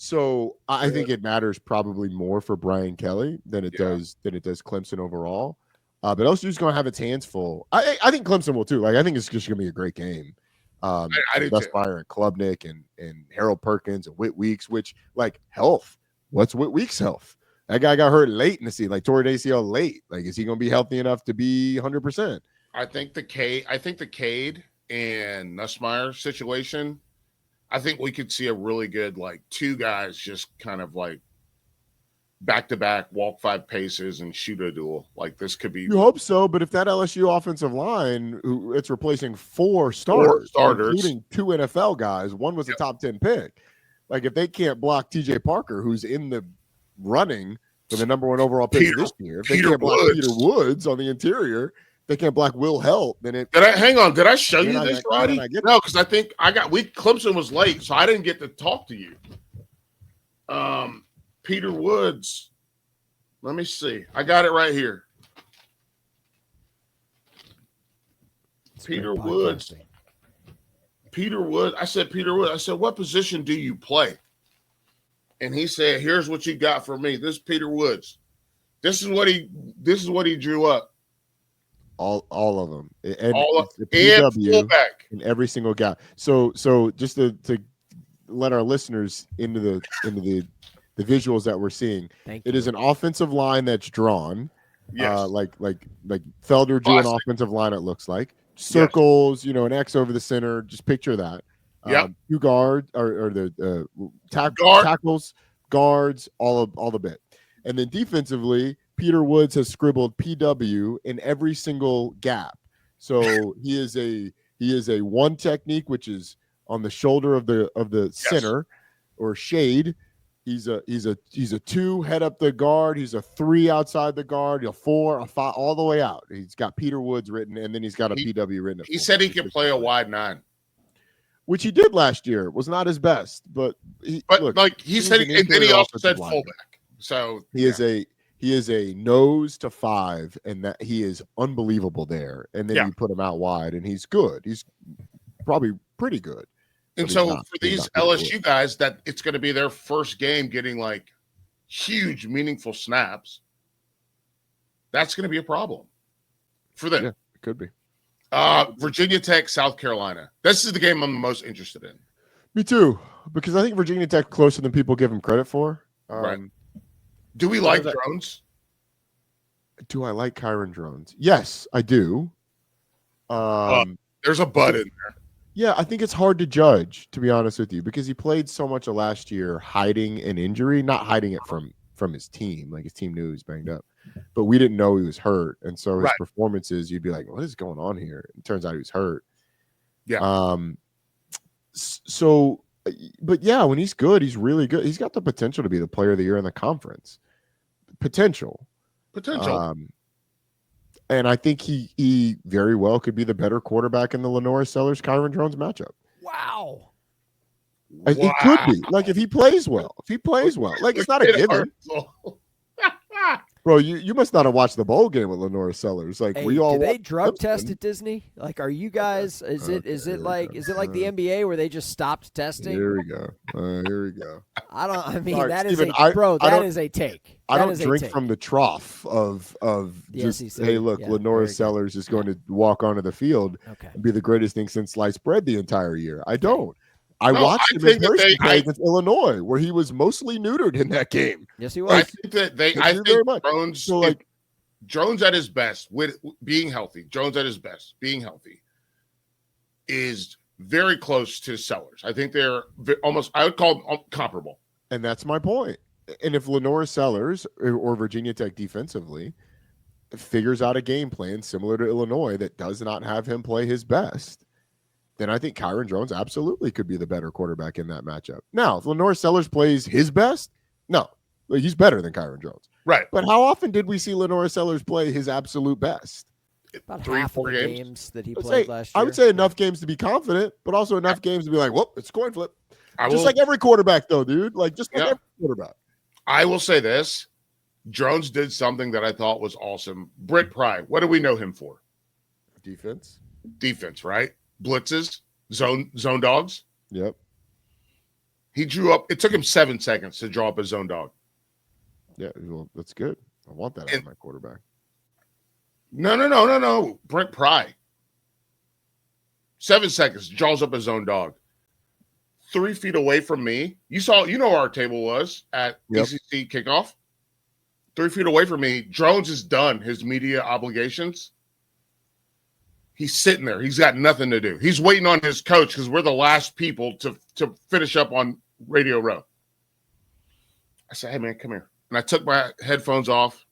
So I think it matters probably more for Brian Kelly than it does Clemson overall. But LSU's going to have its hands full. I think Clemson will too. Like I think it's just going to be a great game. I do too. Meyer and Klubnik and Harold Perkins and Whit Weeks, which like health. What's Whit Weeks' health? That guy got hurt late in the season, like tore an ACL late. Like, is he going to be healthy enough to be 100%? I think the Cade and Nussmeier situation. I think we could see a really good, like, two guys just kind of like back-to-back, walk 5 paces and shoot a duel. Like, this could be. You hope so, but if that LSU offensive line, it's replacing 4 starters, including 2 NFL guys, one was a top 10 pick. Like, if they can't block TJ Parker, who's in the running for the number 1 overall pick this year, if they can't block Peter Woods on the interior, they can't block Will Helt, then it. Hang on? Did I show you this, Roddy? No, because I think Clemson was late, so I didn't get to talk to you. Peter Woods. Let me see. I got it right here. Peter Woods. I said, Peter Woods. I said, what position do you play? And he said, here's what you got for me. This is Peter Woods. This is what he drew up. All of them, and the PW fullback in every single guy. So just to let our listeners into the visuals that we're seeing, it is an offensive line that's drawn, like Felder drew an offensive line. It looks like circles, an X over the center. Just picture that. 2 guards or the tackles, guards, all the bit, and then defensively. Peter Woods has scribbled PW in every single gap. So he is a 1 technique, which is on the shoulder of the center or shade. He's a 2 head up the guard. He's a 3 outside the guard. A 4, a 5, all the way out. He's got Peter Woods written, and then he's got a PW written. He said he could play a wide 9, which he did last year. Was not his best, but he said, and then he also said fullback. So He is a nose to 5, and that he is unbelievable there. And then you put him out wide, and he's good. He's probably pretty good. And so for these LSU guys, that it's going to be their first game getting like huge, meaningful snaps. That's going to be a problem for them. Yeah, it could be. Virginia Tech, South Carolina. This is the game I'm the most interested in. Me too, because I think Virginia Tech closer than people give them credit for. Right. Do we like drones? Do I like Kyron Drones? Yes, I do. There's a but in there. Yeah, I think it's hard to judge, to be honest with you, because he played so much of last year hiding an injury, not hiding it from his team. Like his team knew he was banged up, but we didn't know he was hurt. And so his performances, you'd be like, what is going on here? It turns out he was hurt. Yeah. But yeah, when he's good, he's really good. He's got the potential to be the player of the year in the conference. Potential. And I think he very well could be the better quarterback in the Lenore Sellers Kyron Drones matchup. Wow. It could be. Like if he plays well. Like it's not a given. Bro, you must not have watched the bowl game with Lenore Sellers. Like hey, we all do they drug test at Disney? Like, are you guys? Is it like the NBA where they just stopped testing? Here we go. I mean, Sorry, that Steven, is a take. I don't drink from the trough of just SEC. Hey, look, Lenore Sellers is going to walk onto the field and be the greatest thing since sliced bread the entire year. I don't. I watched him in person play against Illinois, where he was mostly neutered in that game. Yes, he was. I think that Drones, so Drones at his best with being healthy. Drones at his best being healthy is very close to Sellers. I think they're almost. I would call them comparable. And that's my point. And if Lenore Sellers or Virginia Tech defensively figures out a game plan similar to Illinois that does not have him play his best, then I think Kyron Drones absolutely could be the better quarterback in that matchup. Now, if Lenore Sellers plays his best, no, he's better than Kyron Drones. Right. But how often did we see Lenore Sellers play his absolute best? About 3-4 games that he played last year. I would say enough games to be confident, but also enough games to be like, whoop, it's a coin flip. Like every quarterback, though, dude. Like every quarterback. I will say this. Drones did something that I thought was awesome. Britt Pry, what do we know him for? Defense, right? Blitzes, zone dogs. Yep. He drew up. It took him 7 seconds to draw up his own dog. Yeah, well, that's good. I want that out of my quarterback. No. Brent Pry. 7 seconds, draws up his own dog. 3 feet away from me. You know where our table was at ACC kickoff. 3 feet away from me. Drones is done his media obligations. He's sitting there. He's got nothing to do. He's waiting on his coach because we're the last people to finish up on Radio Row. I said, hey, man, come here. And I took my headphones off,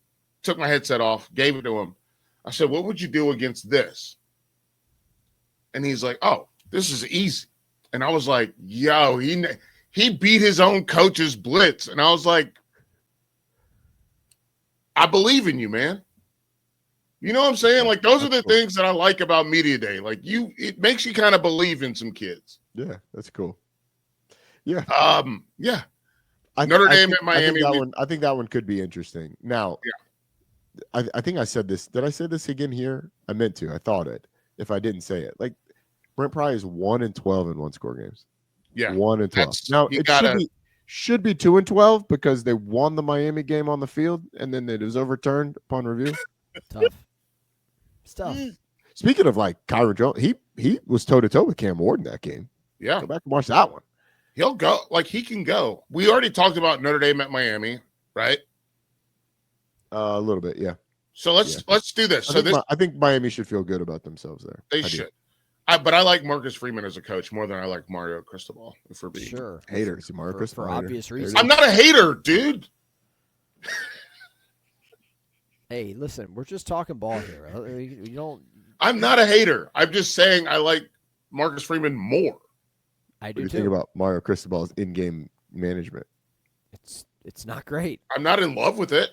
took my headset off, gave it to him. I said, what would you do against this? And he's like, oh, this is easy. And I was like, yo, he beat his own coach's blitz. And I was like, I believe in you, man. You know what I'm saying? Like, those are the things that I like about Media Day. Like, it makes you kind of believe in some kids. Yeah, that's cool. Yeah. Yeah. Notre Dame at Miami. I think that one could be interesting. Now, I think I said this. Did I say this again here? I meant to. I thought it. If I didn't say it. Like, Brent Pry is 1-12 in one-score games. Yeah. 1-12. Now, it should be 2-12 because they won the Miami game on the field, and then it was overturned upon review. Tough. Speaking of, like, Kyron Jones, he was toe-to-toe with Cam Ward in that game. Yeah. Go back and watch that one. He'll go. Like, he can go. We already talked about Notre Dame at Miami, right? A little bit, yeah. So let's do this. I think Miami should feel good about themselves there. They should. But I like Marcus Freeman as a coach more than I like Mario Cristobal. If we're being hater, see Mario Cristobal for obvious reasons. I'm not a hater, dude. Hey, listen, we're just talking ball here. You don't. I'm not a hater. I'm just saying I like Marcus Freeman more. I do too. too. Think about Mario Cristobal's in-game management. It's not great. I'm not in love with it.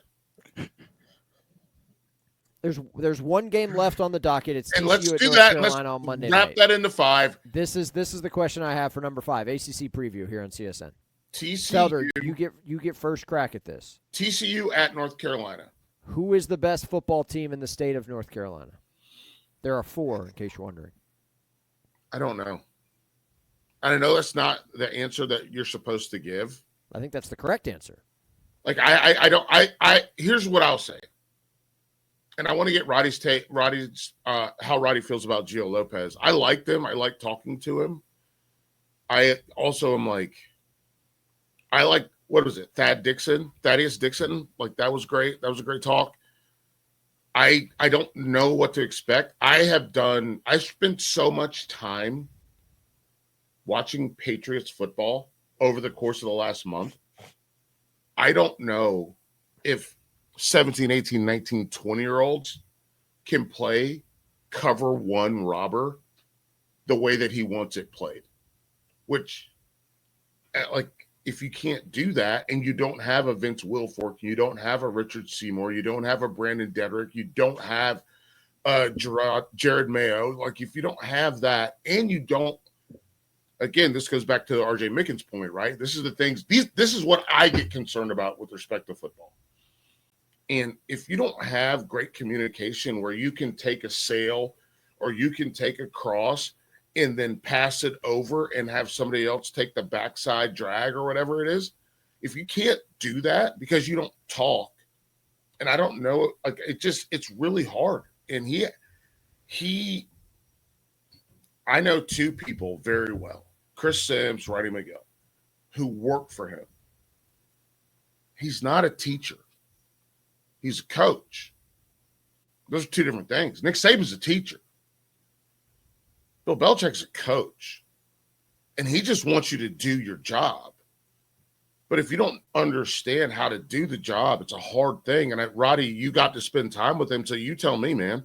There's one game left on the docket. It's and TCU let's at do North that. Carolina Let's on Monday wrap night. that into 5. This is the question I have for number 5. ACC preview here on CSN. TCU. Felder, you get first crack at this. TCU at North Carolina. Who is the best football team in the state of North Carolina? There are 4, in case you're wondering. I don't know. I know that's not the answer that you're supposed to give. I think that's the correct answer. Like here's what I'll say. And I want to get Roddy's how Roddy feels about Gio Lopez. I liked him. I like talking to him. I also am like, what was it? Thaddeus Dixon. Like, that was great. That was a great talk. I don't know what to expect. I spent so much time watching Patriots football over the course of the last month. I don't know if 17, 18, 19, 20-year-olds can play cover one robber the way that he wants it played. Which, like, if you can't do that and you don't have a Vince Wilfork, you don't have a Richard Seymour, you don't have a Brandon Dedrick, you don't have Jared Mayo, like, if you don't have that and you don't, again, this goes back to RJ Mickens' point, right? This is the things, this is what I get concerned about with respect to football. And if you don't have great communication where you can take a sail or you can take a cross and then pass it over and have somebody else take the backside drag or whatever it is, if you can't do that because you don't talk, and I don't know, like, it's really hard. And I know 2 people very well, Chris Sims, Roddy McGill, who work for him. He's not a teacher. He's a coach. Those are 2 different things. Nick Saban's a teacher. Bill Belichick's a coach. And he just wants you to do your job. But if you don't understand how to do the job, it's a hard thing. And Roddy, you got to spend time with him, so you tell me, man.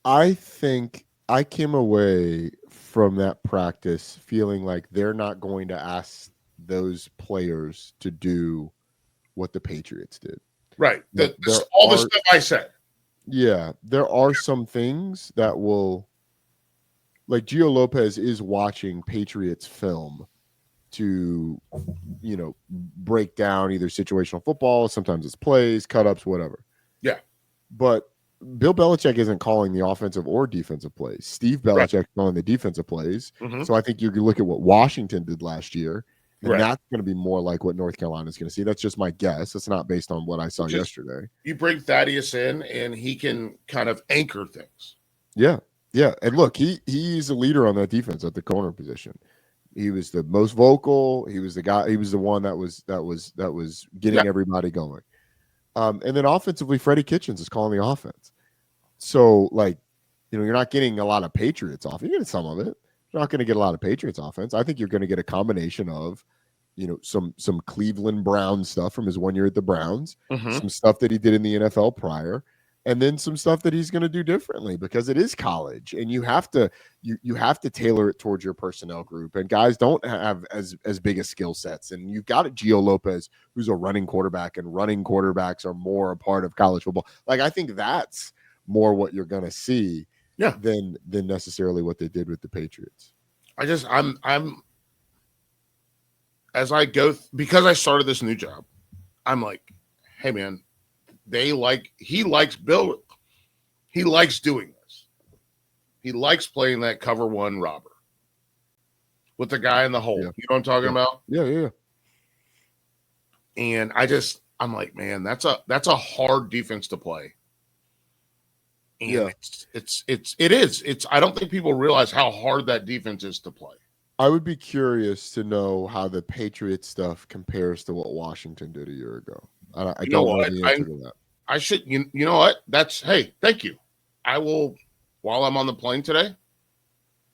I think I came away from that practice feeling like they're not going to ask those players to do what the Patriots did. Right. The stuff I said. Yeah. There are some things that will, like, Gio Lopez is watching Patriots film to, break down either situational football, sometimes it's plays, cut-ups, whatever. Yeah. But Bill Belichick isn't calling the offensive or defensive plays. Steve Belichick calling the defensive plays. Mm-hmm. So I think you can look at what Washington did last year, and Right. that's going to be more like what North Carolina is going to see. That's just my guess. It's not based on what I saw yesterday. You bring Thaddeus in, and he can kind of anchor things. Yeah. And look, he's a leader on that defense at the corner position. He was the most vocal. He was the guy. He was the one that was getting everybody going. And then offensively, Freddie Kitchens is calling the offense. So, you're not getting a lot of Patriots off. You're getting some of it. You're not going to get a lot of Patriots offense. I think you're going to get a combination of, some Cleveland Browns stuff from his 1 year at the Browns, some stuff that he did in the NFL prior, and then some stuff that he's going to do differently because it is college, and you have to tailor it towards your personnel group. And guys don't have as big a skill sets. And you've got Gio Lopez, who's a running quarterback, and running quarterbacks are more a part of college football. I think that's more what you're going to see than necessarily what they did with the Patriots. I'm as I go because I started this new job, I'm like, hey man, he likes Bill. He likes doing this. He likes playing that cover one robber with the guy in the hole. Yeah. You know what I'm talking about? Yeah. And I'm like, man, that's a hard defense to play. And it is. I don't think people realize how hard that defense is to play. I would be curious to know how the Patriots stuff compares to what Washington did a year ago. I don't know the answer to that. I should, you know what? Hey, thank you. I will, while I'm on the plane today,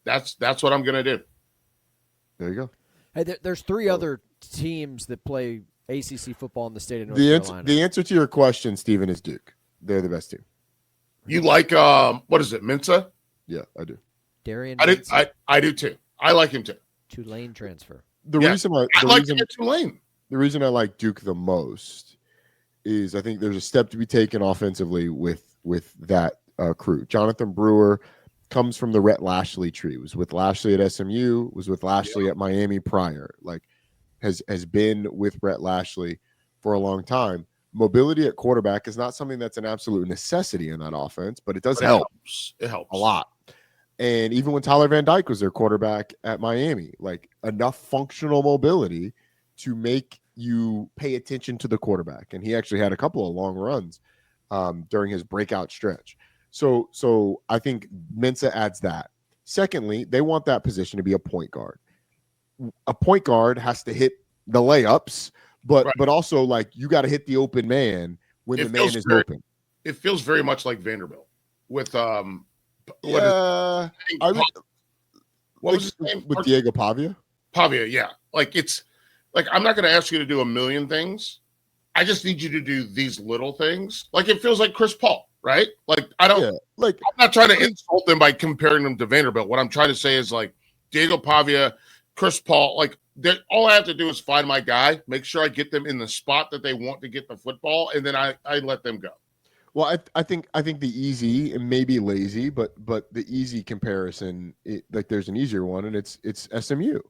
that's what I'm going to do. There you go. Hey, there's three other teams that play ACC football in the state of North Carolina. The answer to your question, Stephen, is Duke. They're the best team. You like, what is it, Mensa? Yeah, I do. Darian Mensa. I do too. I like him too. Tulane transfer. I like Tulane. The reason I like Duke the most is I think there's a step to be taken offensively with that crew. Jonathan Brewer comes from the Rhett Lashley tree. Was with Lashley at SMU. Was with Lashley at Miami prior. Has been with Rhett Lashley for a long time. Mobility at quarterback is not something that's an absolute necessity in that offense, but it does help. It helps a lot. And even when Tyler Van Dyke was their quarterback at Miami, enough functional mobility to make you pay attention to the quarterback. And he actually had a couple of long runs during his breakout stretch. So I think Mensa adds that. Secondly, they want that position to be a point guard. A point guard has to hit the layups, but also you got to hit the open man when the man is open. It feels very much like Vanderbilt with what was his name? With Diego Pavia? Pavia, yeah. I'm not going to ask you to do a million things. I just need you to do these little things. It feels like Chris Paul, right? I'm not trying to insult them by comparing them to Vanderbilt. What I'm trying to say is Diego Pavia, Chris Paul, all I have to do is find my guy, make sure I get them in the spot that they want to get the football, and then I let them go. Well, I think the easy, and maybe lazy, but the easy comparison, there's an easier one, and it's SMU.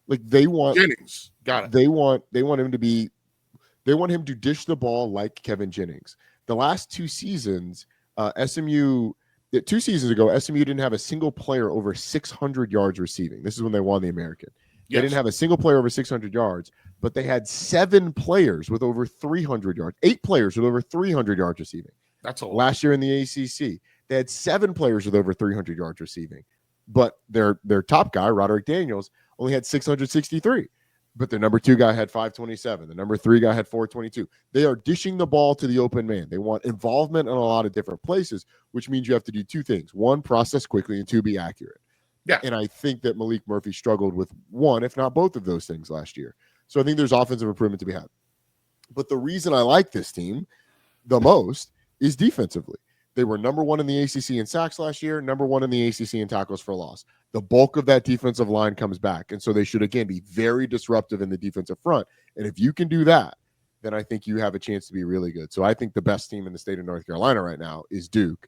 They want Jennings. Got it. They want him to dish the ball like Kevin Jennings. The last 2 seasons, 2 seasons ago, SMU didn't have a single player over 600 yards receiving. This is when they won the American. They didn't have a single player over 600 yards, but they had 7 players with over 300 yards, 8 players with over 300 yards receiving. That's a lot. Last year in the ACC, they had 7 players with over 300 yards receiving, but their top guy, Roderick Daniels, only had 663. But their number 2 guy had 527. The number 3 guy had 422. They are dishing the ball to the open man. They want involvement in a lot of different places, which means you have to do 2 things. 1, process quickly, and 2, be accurate. Yeah. And I think that Malik Murphy struggled with 1, if not both of those things last year. So I think there's offensive improvement to be had. But the reason I like this team the most is defensively. They were number 1 in the ACC in sacks last year, number 1 in the ACC in tackles for loss. The bulk of that defensive line comes back. And so they should, again, be very disruptive in the defensive front. And if you can do that, then I think you have a chance to be really good. So I think the best team in the state of North Carolina right now is Duke,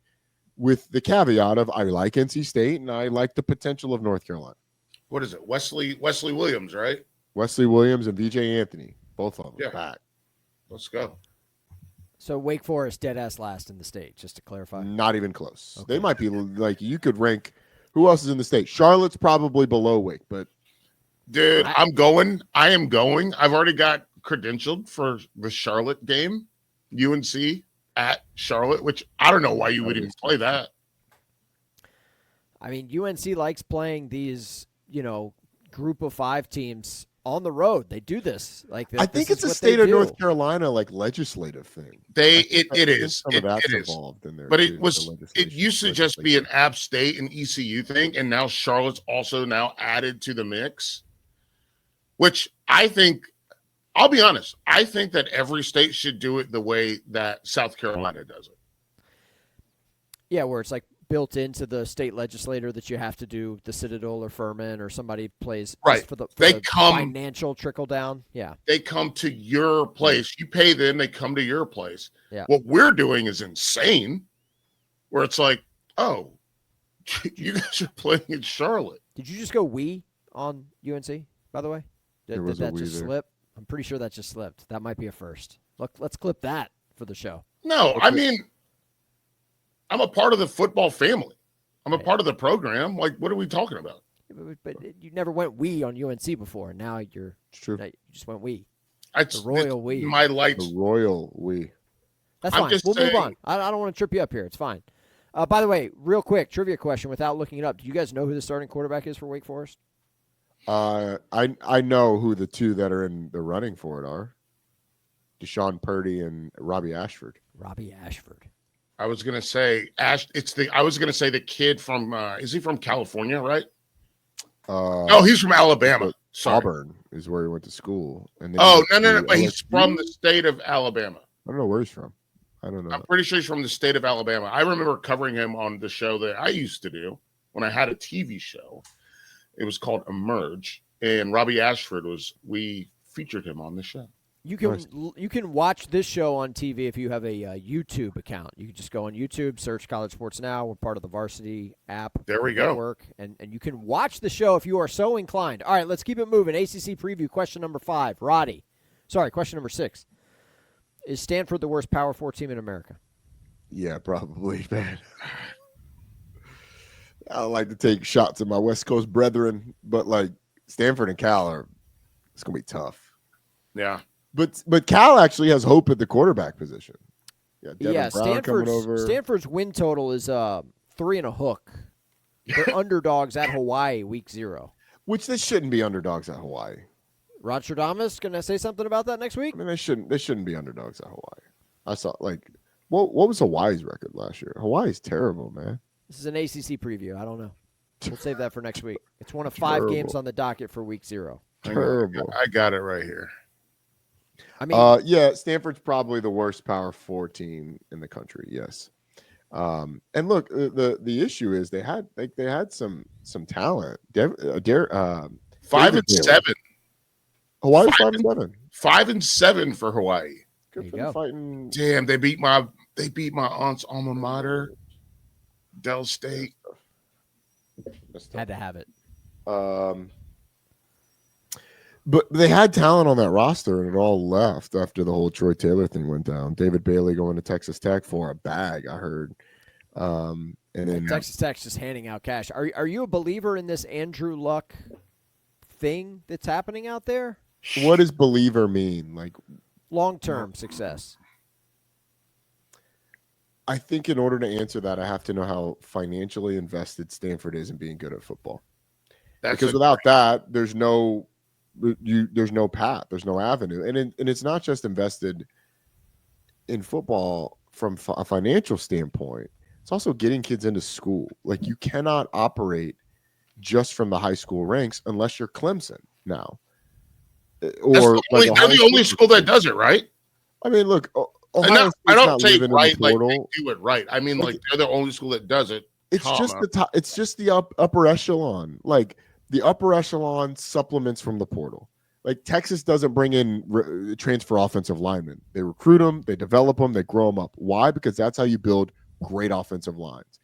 with the caveat of I like NC State and I like the potential of North Carolina. What is it? Wesley Williams, right? Wesley Williams and VJ Anthony, both of them back. Let's go. So Wake Forest dead ass last in the state, just to clarify. Not even close. Okay. They might be like, you could rank, who else is in the state? Charlotte's probably below Wake, but Dude, I am going. I've already got credentialed for the Charlotte game, UNC at Charlotte, which I don't know why you would even play that. I mean, UNC likes playing these, group of 5 teams on the road. They do this. I think it's a state of North Carolina legislative thing. It is. Some of that's involved in there. But it used to just be an App State and ECU thing, and now Charlotte's also now added to the mix. Which I think, I'll be honest, I think that every state should do it the way that South Carolina does it. Yeah, where it's like built into the state legislator that you have to do the Citadel or Furman or somebody plays right for the financial trickle down. Yeah. They come to your place. You pay them, they come to your place. Yeah. What we're doing is insane, where it's like, oh, you guys are playing in Charlotte. Did you just go we on UNC, by the way? Did that just slip? I'm pretty sure that just slipped. That might be a first. Look, let's clip that for the show. No, I mean, I'm a part of the football family. I'm a part of the program. Like, what are we talking about? But you never went we on UNC before. Now you just went we. The royal we. My lights. The royal we. That's fine. We'll move on. I don't want to trip you up here. It's fine. By the way, real quick, trivia question without looking it up. Do you guys know who the starting quarterback is for Wake Forest? I know who the 2 that are in the running for it are. Deshaun Purdy and Robbie Ashford. I was gonna say the kid from is he from California, right? No, he's from Alabama. Sorry. Auburn is where he went to school. And no, but he's from the state of Alabama. I don't know where he's from. I don't know. I'm pretty sure he's from the state of Alabama. I remember covering him on the show that I used to do when I had a TV show. It was called Emerge, and Robbie Ashford we featured him on the show. You can watch this show on TV if you have a YouTube account. You can just go on YouTube, search College Sports Now. We're part of the Varsity app. There we go. Network, and you can watch the show if you are so inclined. All right, let's keep it moving. ACC preview, question number 5. Roddy. Sorry, question number 6. Is Stanford the worst Power 4 team in America? Yeah, probably, man. I don't like to take shots at my West Coast brethren, but Stanford and Cal it's gonna be tough. Yeah. But Cal actually has hope at the quarterback position. Yeah, Devin Brown coming over. Stanford's win total is 3 and a hook. They're underdogs at Hawaii week 0. Which they shouldn't be underdogs at Hawaii. Rod Stradamus gonna say something about that next week? I mean, they shouldn't be underdogs at Hawaii. I saw what was Hawaii's record last year? Hawaii's terrible, man. This is an ACC preview. I don't know. We'll save that for next week. It's one of 5 games on the docket for week 0. Terrible. I got it right here. I mean, Stanford's probably the worst Power 4 team in the country. Yes. And look, the issue is they had some talent. 5-7. Hawaii 5-7. 5-7 for Hawaii. Good for them fighting. Damn, they beat my aunt's alma mater, Dell State. Had to have it. But they had talent on that roster, and it all left after the whole Troy Taylor thing went down. David Bailey going to Texas Tech for a bag, I heard. And then Texas Tech's just handing out cash. Are you a believer in this Andrew Luck thing that's happening out there? What does believer mean? Long-term success. I think in order to answer that, I have to know how financially invested Stanford is in being good at football. Because without that, there's no path, there's no avenue, and it's not just invested in football from a financial standpoint. It's also getting kids into school. You cannot operate just from the high school ranks unless you're Clemson now, or they're the only school that does it, right? I mean, look, I don't take right like they do it right. I mean, they're the only school that does it. It's just the top. It's just the upper echelon. The upper echelon supplements from the portal. Texas doesn't bring in transfer offensive linemen. They recruit them, they develop them, they grow them up. Why? Because that's how you build great offensive lines.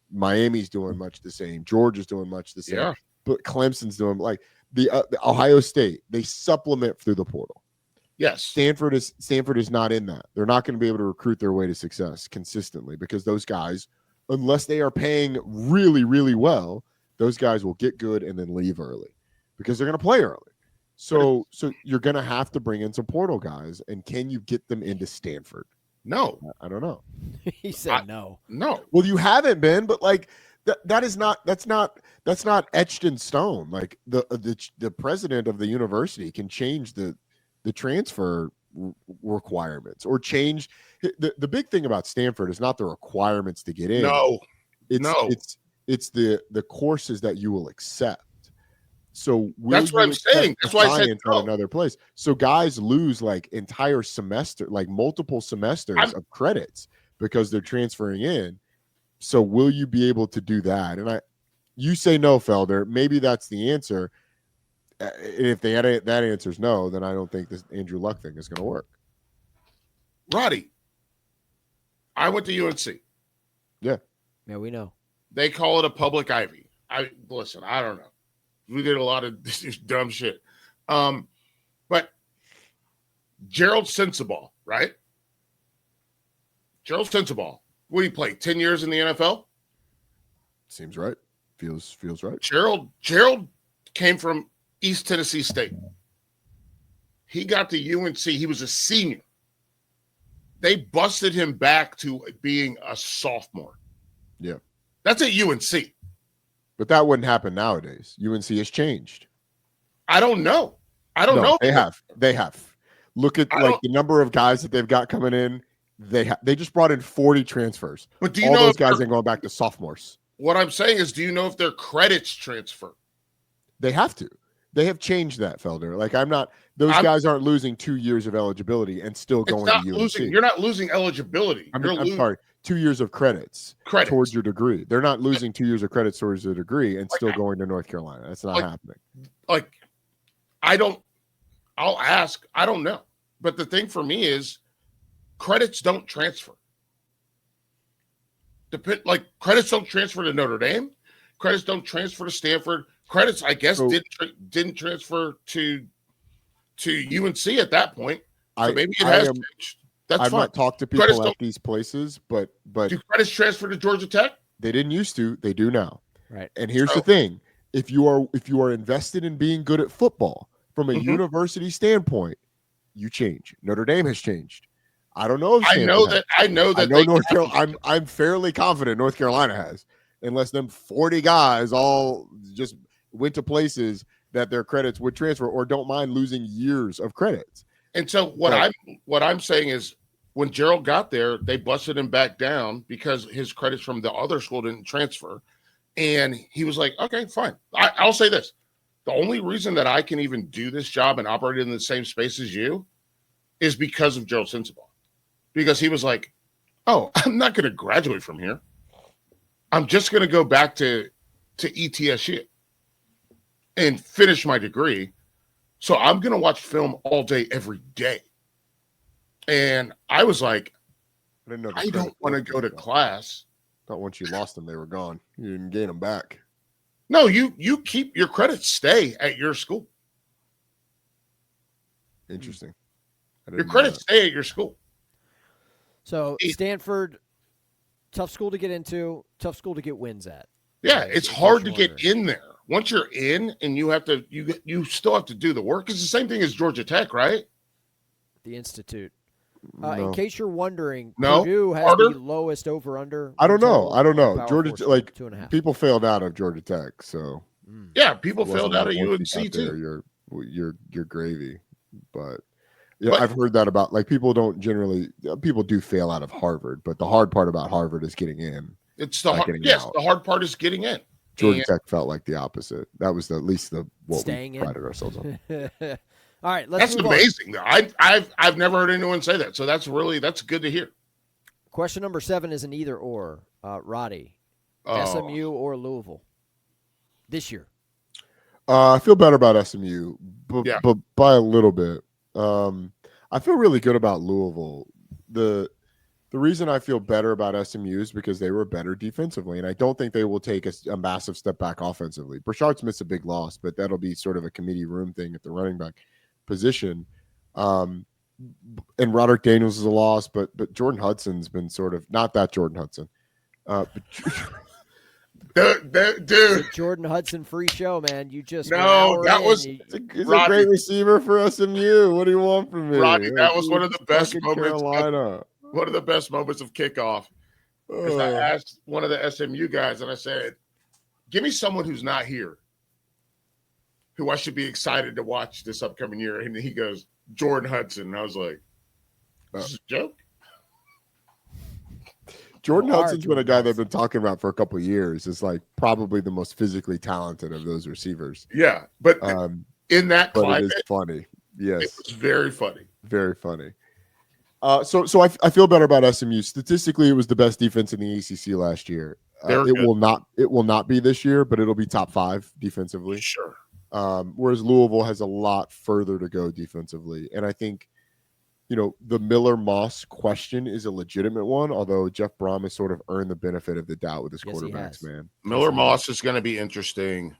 Miami's doing much the same. Georgia's doing much the same. Yeah. But Clemson's doing the Ohio State. They supplement through the portal. Yes. Stanford is not in that. They're not going to be able to recruit their way to success consistently because those guys, unless they are paying really, really well, those guys will get good and then leave early because they're going to play early. So you're going to have to bring in some portal guys, and can you get them into Stanford? No. I don't know. He said no. No. Well, you haven't been, but like that's not etched in stone. Like the president of the university can change the transfer requirements or change the big thing about Stanford is not the requirements to get in. No. It's the courses that you will accept. So that's what I'm saying. That's why I said no. At another place. So guys lose like entire semester, like multiple semesters of credits because they're transferring in. So will you be able to do that? And you say no, Felder. Maybe that's the answer. If that answer is no, then I don't think this Andrew Luck thing is going to work. Roddy, I went to UNC. Yeah, we know. They call it a public Ivy. I don't know. We did a lot of dumb shit. But Gerald Sensabaugh, right? Gerald Sensabaugh. What do you play? 10 years in the NFL? Seems right. Feels right. Gerald came from East Tennessee State. He got to UNC. He was a senior. They busted him back to being a sophomore. Yeah. That's at UNC. But that wouldn't happen nowadays. UNC has changed. I don't know. No, They have. Look at the number of guys that they've got coming in. They just brought in 40 transfers. But do you all know those guys ain't going back to sophomores? What I'm saying is, do you know if their credits transfer? They have to. They have changed that, Felder. Like those guys aren't losing 2 years of eligibility and still going to UNC. You're not losing eligibility. I'm sorry, 2 years of credits towards your degree. They're not losing 2 years of credits towards their degree and still going to North Carolina. That's not happening. I'll ask. I don't know. But the thing for me is credits don't transfer. Credits don't transfer to Notre Dame. Credits don't transfer to Stanford. Credits, I guess, didn't transfer to UNC at that point. So maybe it has changed. That's I've fine. not talked to people at these places, but do credits transfer to Georgia Tech? They didn't used to. They do now. Right. And here's the thing: if you are invested in being good at football from a university standpoint, you change. Notre Dame has changed. I don't know if I know that North Carolina. I'm fairly confident North Carolina has, unless them 40 guys all just went to places that their credits would transfer or don't mind losing years of credits. And so what I'm saying is when Gerald got there, they busted him back down because his credits from the other school didn't transfer. And he was like, okay, fine. I'll say this. The only reason that I can even do this job and operate in the same space as you is because of Gerald Sensabaugh. Because he was like, oh, I'm not going to graduate from here. I'm just going to go back to ETSU and finish my degree. So I'm going to watch film all day, every day. And I was like, I don't want to go to class. But once you lost them, they were gone. You didn't gain them back. No, you keep your credits stay at your school. Interesting. Your credits stay at your school. So Stanford, tough school to get into, tough school to get wins at. Yeah, it's hard to get in there. Once you're in, and you still have to do the work. It's the same thing as Georgia Tech, right? The Institute. No. In case you're wondering, No? Purdue has Harder? the lowest over/under. I don't know. Power Georgia, four, like 2.5. people failed out of Georgia Tech, so Yeah, people failed out of UNC too. You're gravy, but yeah, I've heard that about people do fail out of Harvard, but the hard part about Harvard is getting in. It's the hard part is getting in. Georgia Tech felt like the opposite. That was at least what Staying we in. prided ourselves on. All right, that's amazing. I've never heard anyone say that, so that's good to hear. Question number 7 is an either or. Roddy, SMU or Louisville this year? I feel better about SMU, but by a little bit. I feel really good about Louisville. The reason I feel better about SMU is because they were better defensively, and I don't think they will take a massive step back offensively. Brashard Smith's a big loss, but that'll be sort of a committee room thing at the running back position. and Roderick Daniels is a loss, but Jordan Hudson's been sort of not that Jordan Hudson. But Dude, The Jordan Hudson free show, man. You just no, that was he's a great receiver for SMU. What do you want from me? Roddy. That was one of the best fucking moments. Carolina. One of the best moments of kickoff. Because I asked one of the SMU guys, and I said, "Give me someone who's not here, who I should be excited to watch this upcoming year." And he goes, "Jordan Hudson." And I was like, "This is a joke." Jordan Hudson's been a guy they've been talking about for a couple of years. Is like probably the most physically talented of those receivers. Yeah, but in that but climate, it is funny. Yes, it's very funny. Very funny. So I feel better about SMU. Statistically, it was the best defense in the ACC last year. It will not be this year, but it'll be top 5 defensively. Sure. Whereas Louisville has a lot further to go defensively, and I think, the Miller Moss question is a legitimate one, although Jeff Brom has sort of earned the benefit of the doubt with his quarterbacks, man. Miller Moss is going to be interesting.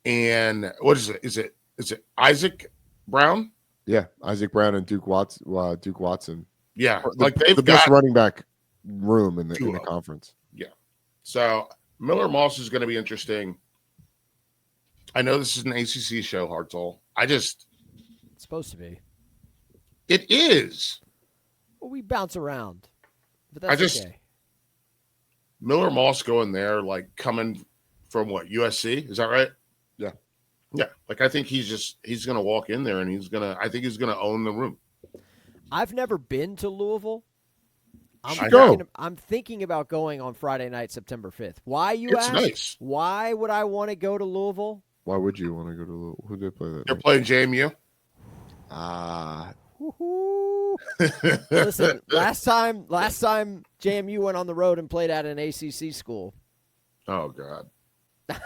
And what is it? Is it Isaac Brown? Yeah, Isaac Brown and Duke Watson. Yeah, they've the best running back room in the conference. Yeah. So Miller Moss is going to be interesting. I know this is an ACC show, Hartzell. It's supposed to be. It is. Well, we bounce around, but that's okay. Miller Moss going there, like coming from what, USC? Is that right? Yeah. Yeah. Like I think he's going to walk in there and I think he's going to own the room. I've never been to Louisville. I'm thinking about going on Friday night, September 5th. Why, you ask? It's nice. Why would I want to go to Louisville? Why would you want to go to Louisville? Who did they play that? They're playing JMU. Listen, last time JMU went on the road and played at an ACC school. Oh God.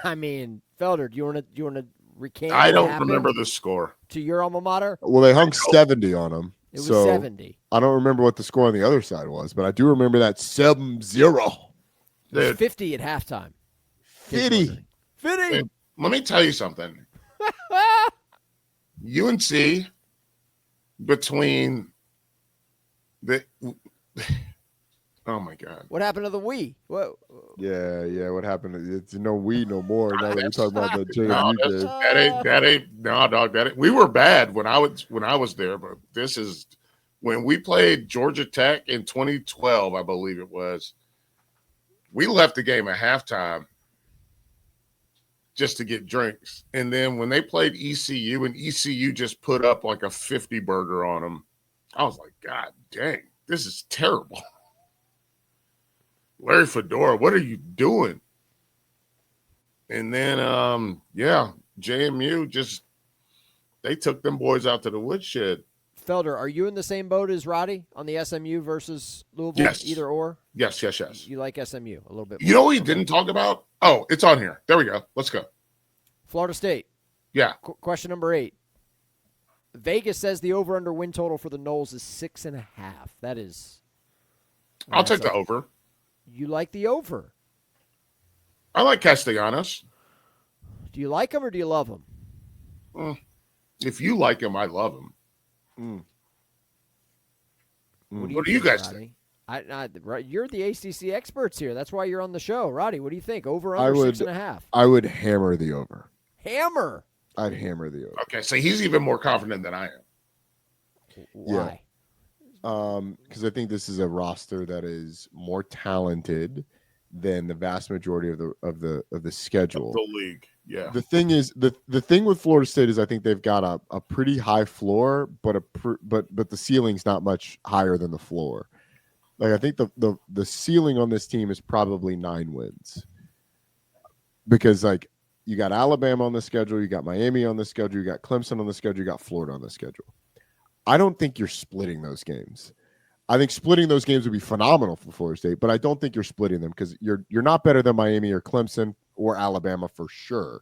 I mean, Felder, do you want to recant? I don't remember the score to your alma mater. Well, they hung 70 on them. It was 70. I don't remember what the score on the other side was, but I do remember that 7-0. It was 50 at halftime. 50. Hey, let me tell you something. UNC between the oh my God, what happened to the we? What? Yeah. What happened? It's no we no more. Now that we're talking about the JMU game. That ain't no dog. That ain't. We were bad when I was there, but this is when we played Georgia Tech in 2012, I believe it was. We left the game at halftime just to get drinks. And then when they played ECU and ECU just put up like a 50 burger on them, I was like, God dang, this is terrible. Larry Fedora, what are you doing? And then, JMU they took them boys out to the woodshed. Felder, are you in the same boat as Roddy on the SMU versus Louisville? Yes. Either or? Yes. You like SMU a little bit more. You know what we didn't talk about? Oh, it's on here. There we go. Let's go. Florida State. Yeah. Question number 8. Vegas says the over-under win total for the Noles is 6.5. That is. I'll take the over. You like the over? I like Castellanos. Do you like him or do you love him? If you like him, I love him. What do you guys think? You're the ACC experts here. That's why you're on the show. Roddy, what do you think? Over, under 6.5? I would hammer the over. Hammer? I'd hammer the over. Okay, so he's even more confident than I am. Why? Because I think this is a roster that is more talented than the vast majority of the schedule. The league, yeah. The thing is, the thing with Florida State is I think they've got a pretty high floor, but the ceiling's not much higher than the floor. Like I think the ceiling on this team is probably 9 wins, because like you got Alabama on the schedule, you got Miami on the schedule, you got Clemson on the schedule, you got Florida on the schedule. I don't think you're splitting those games. I think splitting those games would be phenomenal for Florida State, but I don't think you're splitting them because you're not better than Miami or Clemson or Alabama for sure,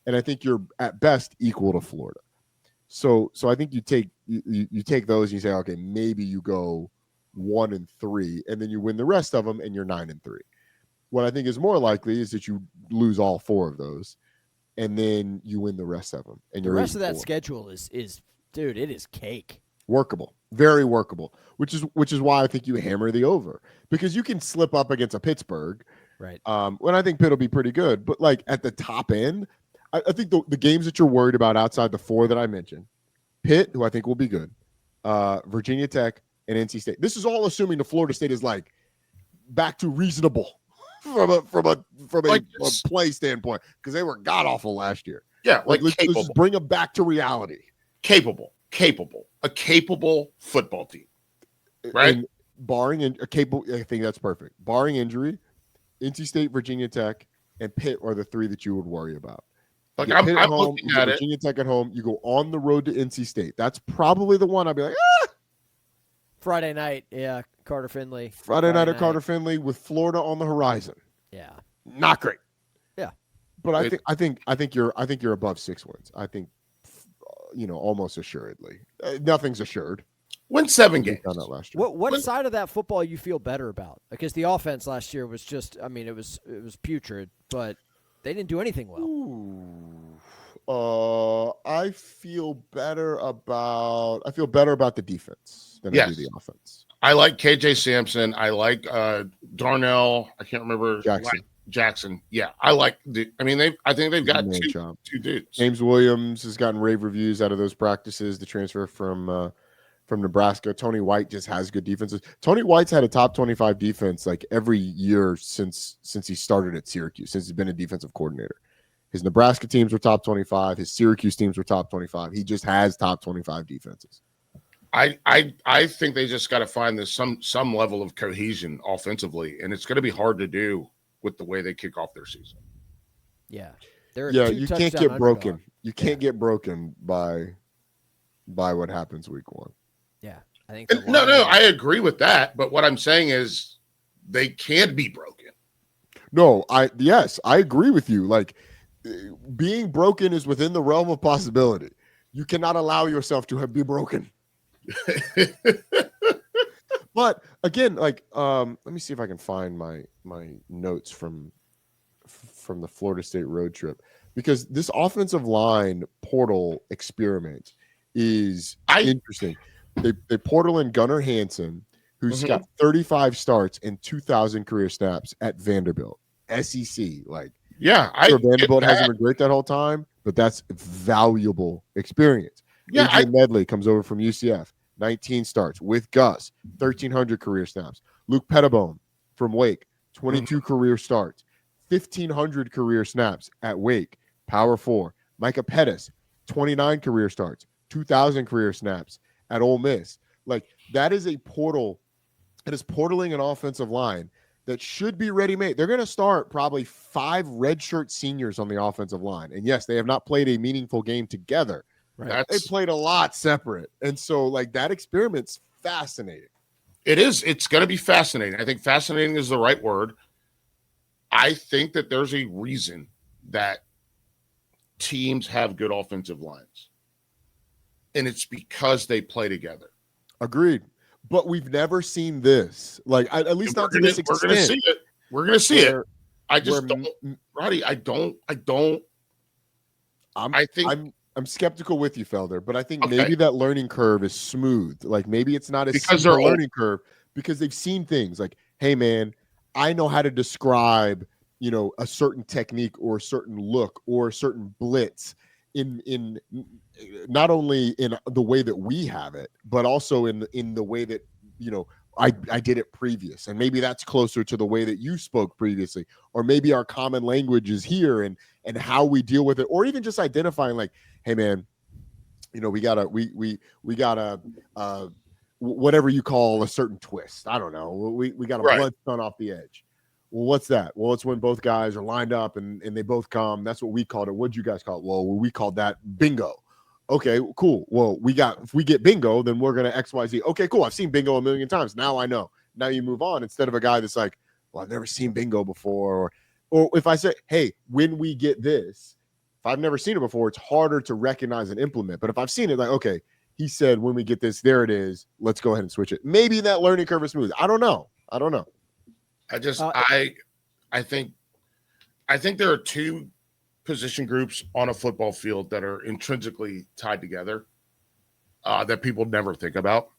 and I think you're at best equal to Florida. So I think you take those and you say, okay, maybe you go 1-3, and then you win the rest of them, and you're 9-3. What I think is more likely is that you lose all 4 of those, and then you win the rest of them, and the rest of that schedule is dude, it is cake. workable, very workable, which is why I think you hammer the over, because you can slip up against a Pittsburgh. Right. When I think Pitt will be pretty good, but like at the top end, I think the games that you're worried about outside the four that I mentioned, Pitt, who I think will be good, Virginia Tech, and NC State. This is all assuming the Florida State is like back to reasonable from a play standpoint, because they were god awful last year. Yeah, let's just bring them back to reality. Capable, a capable football team, right? And barring a capable, I think that's perfect. Barring injury, NC State, Virginia Tech, and Pitt are the three that you would worry about. Like I'm looking at Virginia Tech at home. You go on the road to NC State. That's probably the one I'd be like, Friday night, yeah, Carter Finley. Friday night at Carter Finley with Florida on the horizon. Yeah, not great. Yeah, but I think you're above 6 wins. I think, almost assuredly. Nothing's assured. Win 7 games. Done that last year. What side of that football you feel better about? Because the offense last year was just, it was putrid, but they didn't do anything well. I feel better about the defense than I do the offense. I like KJ Sampson. I like Darnell. I can't remember Jackson. Yeah, I like. I think they've got two dudes. James Williams has gotten rave reviews out of those practices. The transfer from Nebraska. Tony White just has good defenses. Tony White's had a top 25 defense like every year since he started at Syracuse, since he's been a defensive coordinator. His Nebraska teams were top 25. His Syracuse teams were top 25. He just has top 25 defenses. I think they just got to find this some level of cohesion offensively, and it's going to be hard to do with the way they kick off their season. Yeah, you can't get broken. You can't get broken by what happens week 1. Yeah, I think. No, I agree with that. But what I'm saying is, they can be broken. No, I agree with you. Like, being broken is within the realm of possibility. You cannot allow yourself to be broken. But again, like, let me see if I can find my notes from the Florida State road trip, because this offensive line portal experiment is interesting. They portal in Gunnar Hansen, who's got 35 starts and 2,000 career snaps at Vanderbilt, SEC. Like, Vanderbilt hasn't been great that whole time, but that's valuable experience. Yeah, Adrian Medley comes over from UCF, 19 starts with Gus, 1,300 career snaps. Luke Pettibone from Wake, 22 career starts, 1,500 career snaps at Wake, Power 4. Micah Pettis, 29 career starts, 2,000 career snaps at Ole Miss. Like, that is a portal. It is portaling an offensive line that should be ready-made. They're going to start probably 5 redshirt seniors on the offensive line. And yes, they have not played a meaningful game together. Right. They played a lot separate. And so, like, that experiment's fascinating. It is. It's going to be fascinating. I think fascinating is the right word. I think that there's a reason that teams have good offensive lines. And it's because they play together. Agreed. But we've never seen this. Like, at least not to this extent. We're going to see it. We're going to see it. I just don't, Roddy. I'm skeptical with you, Felder, but I think maybe that learning curve is smooth. Like, maybe it's not as steep a learning curve because they've seen things like, hey, man, I know how to describe, a certain technique or a certain look or a certain blitz in not only in the way that we have it, but also in the way that, I did it previous. And maybe that's closer to the way that you spoke previously, or maybe our common language is here and how we deal with it, or even just identifying like, hey man, we gotta whatever you call a certain twist. I don't know. We got a blood stun off the edge. Well, what's that? Well, it's when both guys are lined up and they both come. That's what we called it. What'd you guys call it? Well, we called that bingo. Okay, cool. Well, if we get bingo, then we're going to XYZ. Okay, cool. I've seen bingo a million times. Now I know. Now you move on instead of a guy that's like, well, I've never seen bingo before. Or if I say, hey, when we get this, if I've never seen it before, it's harder to recognize and implement. But if I've seen it, like, okay, he said, when we get this, there it is. Let's go ahead and switch it. Maybe that learning curve is smooth. I don't know. I think there are two position groups on a football field that are intrinsically tied together. that people never think about.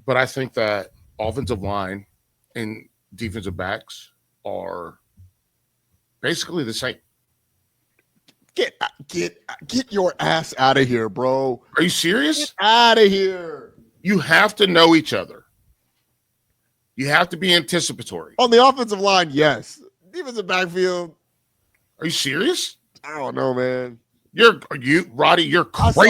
But I think that offensive line and defensive backs are basically the same. Get your ass out of here, bro. Are you serious? Get out of here. You have to know each other. You have to be anticipatory. On the offensive line, yes. Defensive backfield. Are you serious? I don't know, man. Roddy, you're crazy.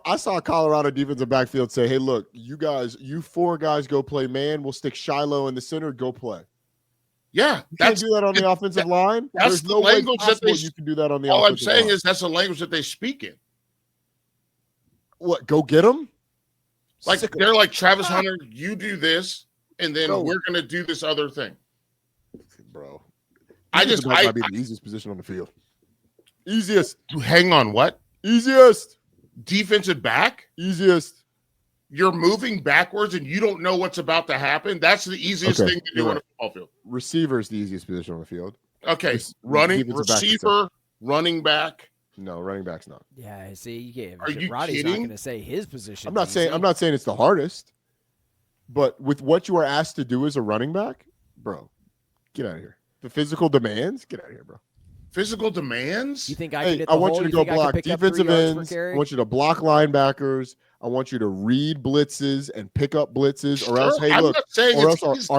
I saw a Colorado defensive backfield say, hey, look, you 4 guys go play man. We'll stick Shiloh in the center. Go play. Yeah. You can't do that on the offensive line. That's There's no language that you can do that on the all offensive line. I'm saying is that's the language that they speak in. What, go get them? Like they're like, Travis Hunter, you do this, and then we're going to do this other thing. Bro. Might be the easiest position on the field. Easiest. Hang on, what? Easiest. Defensive back? Easiest. You're moving backwards and you don't know what's about to happen. That's the easiest thing to do on a football field. Receiver is the easiest position on the field. Okay. Receiver, running back. No, running back's not. Yeah, see, Are you Roddy's kidding? not going to say his position. I'm not saying it's the hardest, but with what you are asked to do as a running back, bro, get out of here. The physical demands, get out of here, bro. Physical demands? You think I can hit I want you to go block defensive ends. I want you to block linebackers. I want you to read blitzes and pick up blitzes, or else, hey, look, or else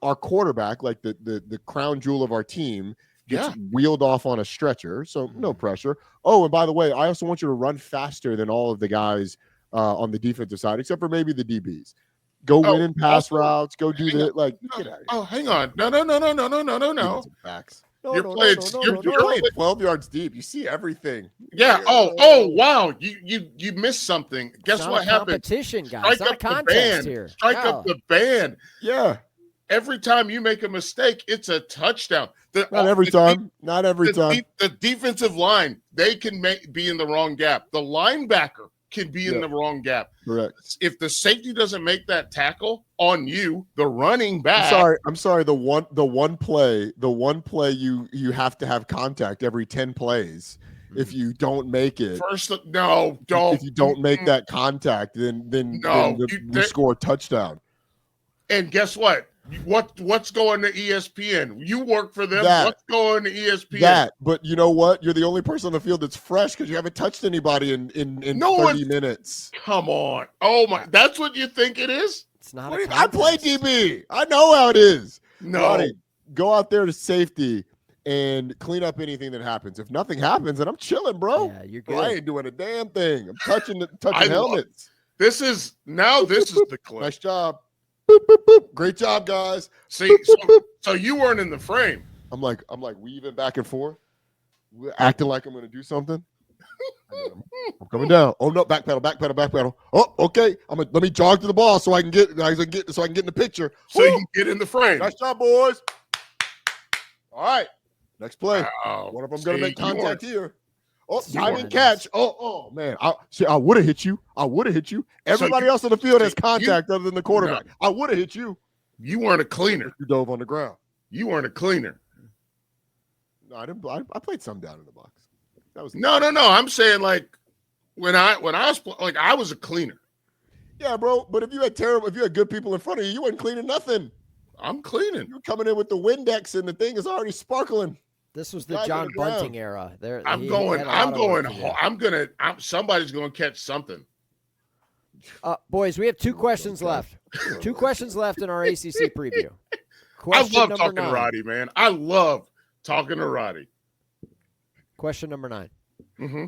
our quarterback, like the crown jewel of our team, gets wheeled off on a stretcher, so no pressure. Oh, and by the way, I also want you to run faster than all of the guys on the defensive side, except for maybe the DBs. Go win in pass routes. Go do that. Like, get out of here. Oh, hang on. No. Backs. You're playing 12 yards deep. You see everything. Yeah. Oh, wow. You missed something. Guess what happened? Competition, guys. Strike up the band here. Strike up the band. Yeah. Every time you make a mistake, it's a touchdown. Not every time. The defensive line, they can be in the wrong gap. The linebacker can be in the wrong gap. Correct. If the safety doesn't make that tackle on you, the running back. I'm sorry. The one play you have to have contact every 10 plays. If you don't make it, don't. If you don't make that contact, then we score a touchdown. And guess what? What's going to ESPN? You work for them. What's going to ESPN? But you know what? You're the only person on the field that's fresh because you haven't touched anybody in 30 minutes. Come on. Oh my! That's what you think it is? It's not. I play DB. I know how it is. No, Roddy, go out there to safety and clean up anything that happens. If nothing happens, then I'm chilling, bro. Yeah, you're good. I ain't doing a damn thing. I'm touching helmets. This is the clip. Nice job. Boop, boop, boop. Great job, guys. See, boop, boop. So you weren't in the frame. I'm like weaving back and forth, acting like I'm going to do something. I'm coming down. Oh no, back pedal. Oh, okay. Let me jog to the ball so I can get in the picture. So you can get in the frame. Nice job, boys. All right. Next play. Wow. What if I'm going to make contact here? Oh, timing catch. Oh, man. I would have hit you. Everybody else on the field has contact other than the quarterback. I would have hit you. You weren't a cleaner. You dove on the ground. You weren't a cleaner. No, I didn't. I played some down in the box. That was no. I'm saying like when I was like I was a cleaner. Yeah, bro. But if you had good people in front of you, you wasn't cleaning nothing. I'm cleaning. You're coming in with the Windex and the thing is already sparkling. This was the John Bunting era. Somebody's going to catch something. Boys, we have 2 questions left. 2 questions left in our ACC preview. I love talking to Roddy, man. I love talking to Roddy. Question number 9. Mm-hmm.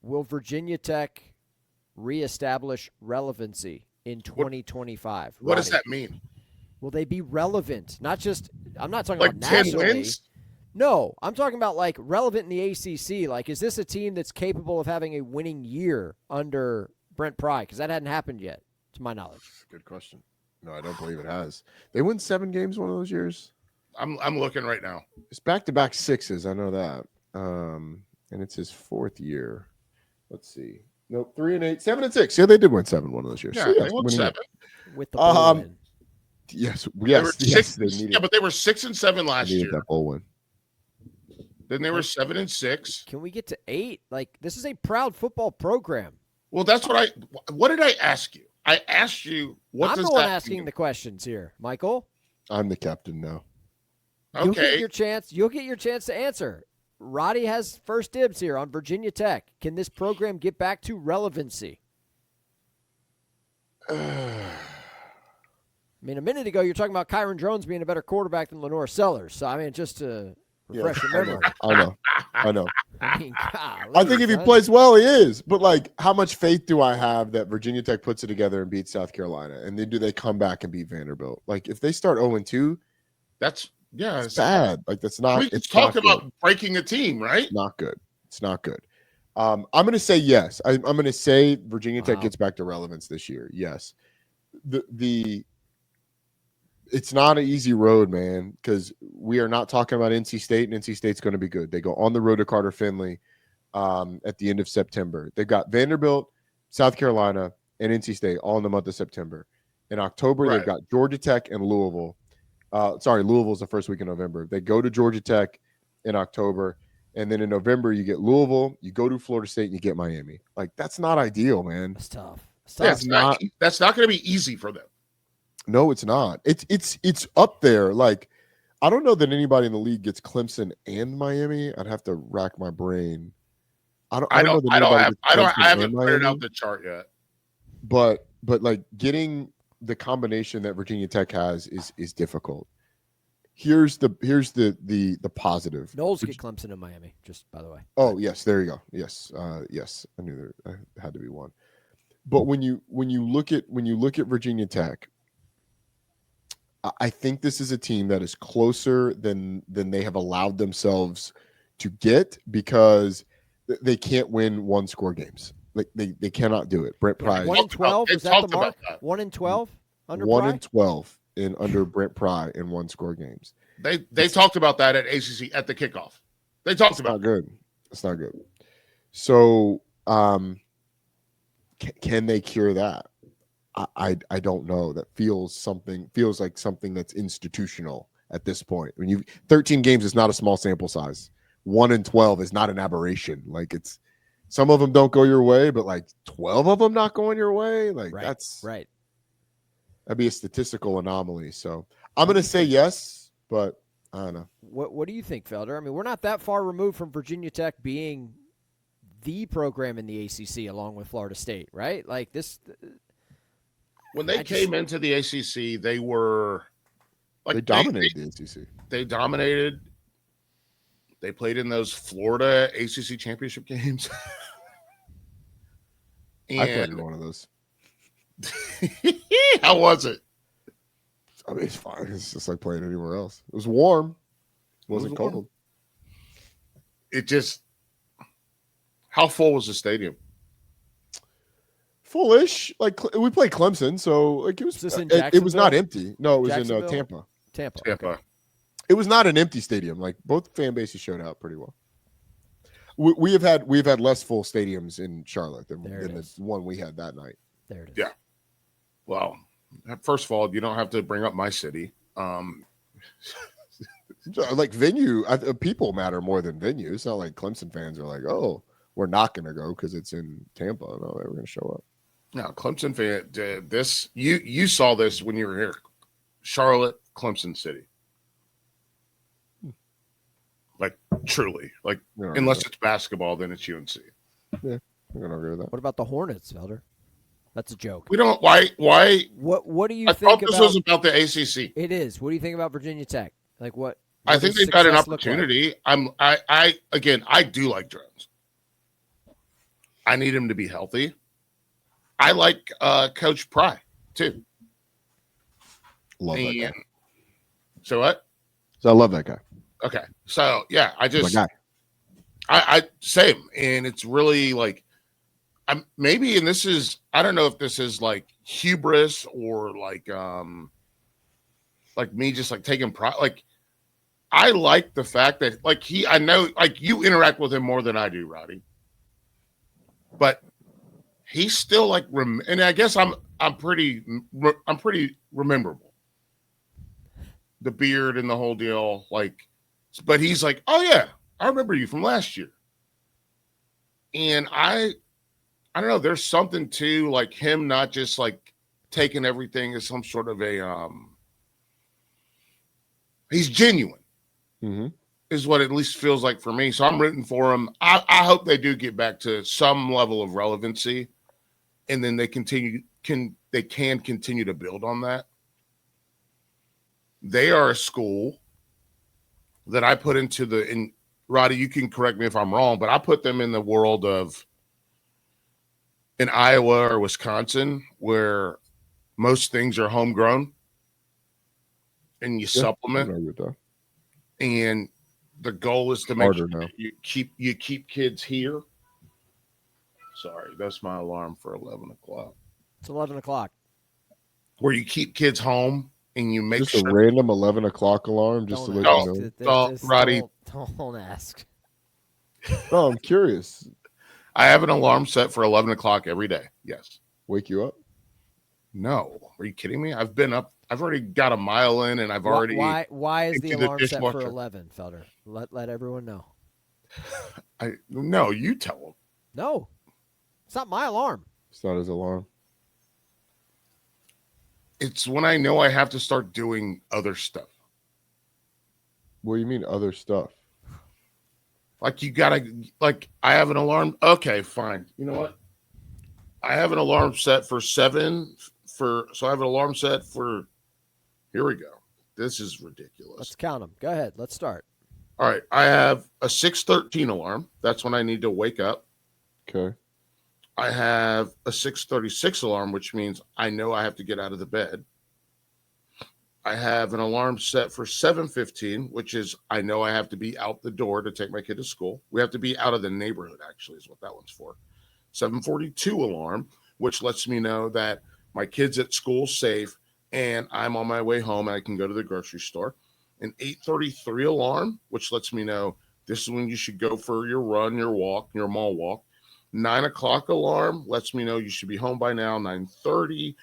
Will Virginia Tech reestablish relevancy in 2025? What does that mean? Will they be relevant? Not just – I'm not talking like about nationally. 10 wins? No, I'm talking about like relevant in the ACC. Like, is this a team that's capable of having a winning year under Brent Pry? Because that hadn't happened yet, to my knowledge. Good question. No, I don't believe it has. They win 7 games one of those years. I'm looking right now. It's back-to-back 6s. I know that. And it's his 4th year. Let's see. Nope, 3-8, 7-6. Yeah, they did win 7 one of those years. Yeah, so, they won 7 with the bowl win. Yes. But they were 6-7 last year. That bowl win. Then they were 7-6. Can we get to 8? Like, this is a proud football program. Well, that's what did I ask you? I asked you what I'm does the one that asking mean? the questions here, Michael. I'm the captain now. You'll get Okay. your chance. You'll get your chance to answer. Roddy has first dibs here on Virginia Tech. Can this program get back to relevancy? I mean, a minute ago, you're talking about Kyron Drones being a better quarterback than Lenore Sellers. So, I mean, just to refresh your memory. I know. I mean, golly, I think if he son. plays well, he is. But, like, how much faith do I have that Virginia Tech puts it together and beats South Carolina? And then do they come back and beat Vanderbilt? Like, if they start 0-2, That's it's bad. Like, that's not. We It's talked not about good. breaking a team, right? It's not good. It's not good. I'm going to say yes. I'm going to say Virginia Tech Wow. gets back to relevance this year. Yes. It's not an easy road, man, because we are not talking about NC State, and NC State's going to be good. They go on the road to Carter Finley at the end of September. They've got Vanderbilt, South Carolina, and NC State all in the month of September. In October, Right. they've got Georgia Tech and Louisville. Louisville's the first week in November. They go to Georgia Tech in October, and then in November you get Louisville, you go to Florida State, and you get Miami. Like, that's not ideal, man. That's tough. That's not going to be easy for them. No, it's not. It's up there. Like, I don't know that anybody in the league gets Clemson and Miami. I'd have to rack my brain. I haven't printed out the chart yet. But like, getting the combination that Virginia Tech has is difficult. Here's the positive. Knowles get Clemson and Miami, just by the way. Oh, yes, there you go. Yes. Yes. I knew there had to be one. But when you look at Virginia Tech, I think this is a team that is closer than they have allowed themselves to get, because they can't win one-score games. Like, they cannot do it. Brent Pry. 1-12, is that the mark? 1-12 under 1-12 under Brent Pry in one-score games. They talked about that at ACC at the kickoff. They talked about it. Good. It's not good. So, can they cure that? I don't know. That feels like something that's institutional at this point. When you 13 games is not a small sample size. 1-12 is not an aberration. Like, it's some of them don't go your way, but like 12 of them not going your way, like that's right. That'd be a statistical anomaly. So I'm going to say yes, but I don't know. What do you think, Felder? I mean, we're not that far removed from Virginia Tech being the program in the ACC along with Florida State, right? Like this. When they came into the ACC, they were like they dominated the ACC. They dominated. They played in those Florida ACC championship games. I played in one of those. How was it? I mean, it's fine. It's just like playing anywhere else. It was warm. It wasn't cold. Warm. It just. How full was the stadium? Fullish. Like, we played Clemson, so like it was. It was not empty. No, it was in Tampa. Tampa. Okay. It was not an empty stadium. Like, both fan bases showed out pretty well. We've had less full stadiums in Charlotte than the one we had that night. There it is. Yeah. Well, first of all, you don't have to bring up my city. Like, venue, people matter more than venue. It's not like Clemson fans are like, oh, we're not going to go because it's in Tampa. No, we're going to show up. No, Clemson fan. This you saw this when you were here. Charlotte, Clemson City. Like, truly, like, unless it's basketball, then it's UNC. Yeah, I'm gonna agree with that. What about the Hornets, Felder? That's a joke. We don't. Why? What do you I think thought this was about the ACC. It is. What do you think about Virginia Tech? Like, what I think they've got an opportunity. Like? I do like Jones. I need him to be healthy. I like Coach Pry too. Love that guy. So what? So I love that guy. Okay. So yeah, I same. And it's really like, maybe, and this is, I don't know if this is like hubris or like me just like taking pride. Like, I like the fact that like I know like you interact with him more than I do, Roddy, but he's still like, and I guess I'm pretty rememberable. The beard and the whole deal, like. But he's like, oh yeah, I remember you from last year. And I I don't know. There's something to like him not just like taking everything as some sort of a he's genuine. Mm-hmm. Is what it at least feels like for me. So I'm rooting for him. I hope they do get back to some level of relevancy, and then they can continue to build on that. They are a school that I put into and Roddy, you can correct me if I'm wrong, but I put them in the world of in Iowa or Wisconsin where most things are homegrown and you supplement. And the goal is to make sure you keep kids here. Sorry, that's my alarm for 11 o'clock. It's 11 o'clock. Where you keep kids home and you make just sure. A random 11 o'clock alarm just to let you know. Roddy. Don't ask. No, I'm curious. I have an alarm set for 11 o'clock every day. Yes. Wake you up? No. Are you kidding me? I've been up. I've already got a mile in, and I've already. Why is the alarm set for 11, Felder? Let everyone know. No, you tell them. No, it's not my alarm. It's not his alarm. It's when I know I have to start doing other stuff. What do you mean other stuff? Like you gotta, like I have an alarm. Okay, fine. You know what? I have an alarm set for 7. So I have an alarm set for. Here we go. This is ridiculous. Let's count them. Go ahead. Let's start. All right. I have a 6:13 alarm. That's when I need to wake up. Okay. I have a 6:36 alarm, which means I know I have to get out of the bed. I have an alarm set for 7:15, which is I know I have to be out the door to take my kid to school. We have to be out of the neighborhood, actually, is what that one's for. 7:42 alarm, which lets me know that my kid's at school safe and I'm on my way home and I can go to the grocery store. An 8:33 alarm, which lets me know this is when you should go for your run, your walk, your mall walk. 9 o'clock alarm lets me know you should be home by now. 9:30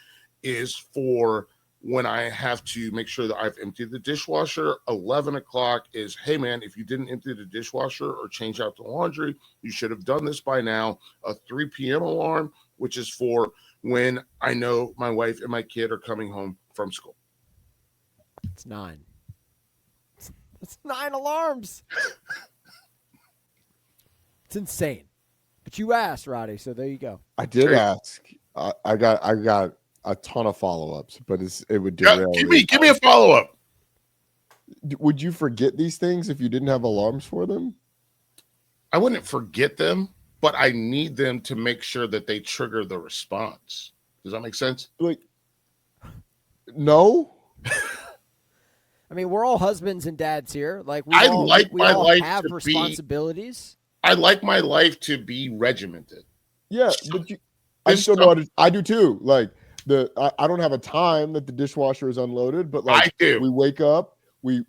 is for when I have to make sure that I've emptied the dishwasher. 11 o'clock is, hey, man, if you didn't empty the dishwasher or change out the laundry, you should have done this by now. A 3 p.m. alarm, which is for when I know my wife and my kid are coming home from school. It's 9. It's 9 alarms. It's insane. But you asked, Roddy, so there you go. I did ask. I got a ton of follow-ups, but it would derail. Give me a follow-up. Would you forget these things if you didn't have alarms for them? I wouldn't forget them, but I need them to make sure that they trigger the response. Does that make sense? Like, no. I mean, we're all husbands and dads here. Like we I all, like we my all life have to responsibilities. I like my life to be regimented. Yeah, but I just don't know how to. I do too. Like I don't have a time that the dishwasher is unloaded, but like I do. We wake up. You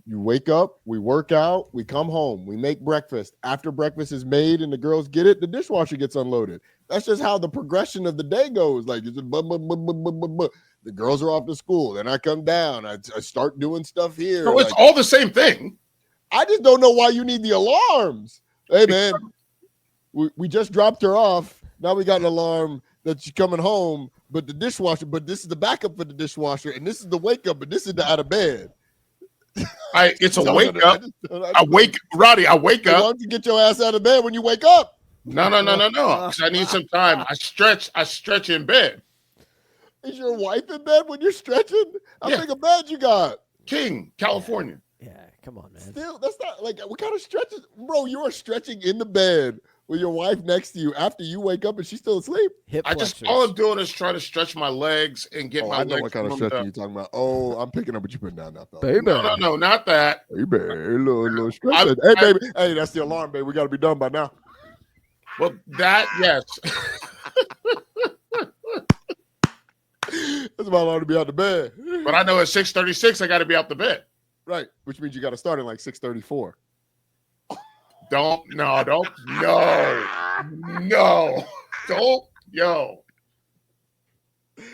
wake up, we work out, we come home, we make breakfast. After breakfast is made and the girls get it, the dishwasher gets unloaded. That's just how the progression of the day goes. Like it's the girls are off to school, then I come down, I start doing stuff here. No, it's all the same thing. I just don't know why you need the alarms. Hey man, we just dropped her off. Now we got an alarm that she's coming home, but the dishwasher, but this is the backup for the dishwasher, and this is the wake up, and this is the out of bed. It's a wake up. I wake up. Why don't you get your ass out of bed when you wake up? No. Because I need some time. I stretch in bed. Is your wife in bed when you're stretching? How big a bed you got? King, California. Yeah, come on, man. Still, that's not like what kind of stretches, bro? You are stretching in the bed with your wife next to you after you wake up and she's still asleep. All I'm doing is trying to stretch my legs and get my legs. I know what kind of stretching you're talking about. Oh, I'm picking up what you put down now, baby. No, not that. Baby, little stretch. Hey, baby. Hey, that's the alarm, baby. We got to be done by now. Well, that yes. That's my alarm to be out the bed. But I know at 6:36 I got to be out the bed. Right, which means you got to start at like 6:34. Don't.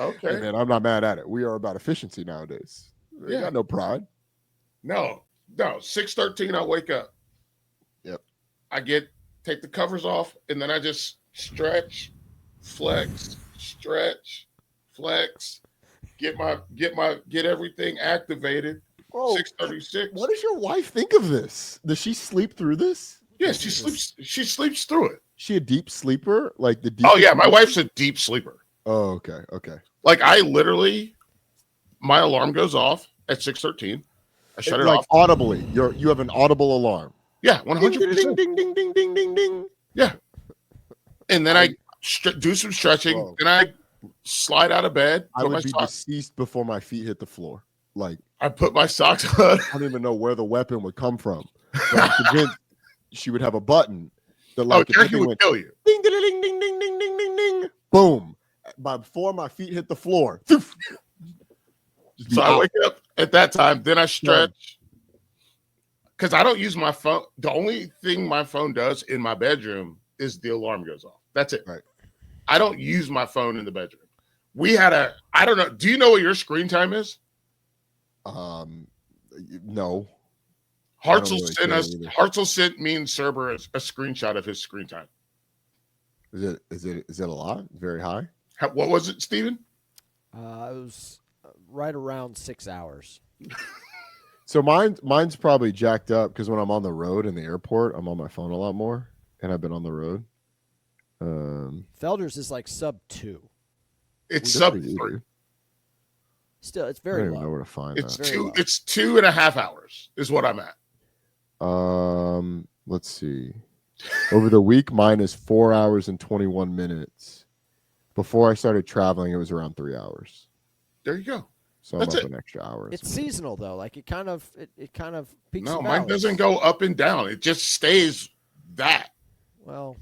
Okay. Hey man, I'm not mad at it. We are about efficiency nowadays. We got no pride. No. 6:13 I wake up. Yep. I take the covers off and then I just stretch flex, stretch, flex, get everything activated. Bro, 6:36. what does your wife think of this? Does she sleep through this? Yes, she sleeps. She sleeps through it. She a deep sleeper? Like the deep. Oh yeah, my wife's a deep sleeper. Oh, okay, okay. Like I literally, my alarm goes off at 6:13. I shut it like off audibly. You have an audible alarm. Yeah, Ding 100%. ding ding ding ding ding ding ding. Yeah, and then I do some stretching. Whoa. Then I slide out of bed. I Put my would be socks. deceased before my feet hit the floor. Like I put my socks on. I don't even know where the weapon would come from. But I'm convinced she would have a button that like Jackie would kill you. Ding ding ding ding ding ding ding ding ding. Boom. Before my feet hit the floor. So I wake up at that time. Then I stretch because I don't use my phone. The only thing my phone does in my bedroom is the alarm goes off. That's it. Right. I don't use my phone in the bedroom. We had I don't know. Do you know what your screen time is? No. Hartzell sent me and Cerber a screenshot of his screen time. Is it a lot? Very high? What was it, Steven? It was right around 6 hours. So mine's probably jacked up because when I'm on the road in the airport, I'm on my phone a lot more, and I've been on the road. Felder's is like sub 2. It's sub 3. Still, it's I very don't even know low. where to find It's that. two. It's 2.5 hours is what I'm at. Let's see. Over the week, mine is 4 hours and 21 minutes. Before I started traveling, it was around 3 hours. There you go. So I'm up an extra hour. It's seasonal though. Like it kind of peaks. No, and mine valleys. doesn't go up and down. It just stays that. Well,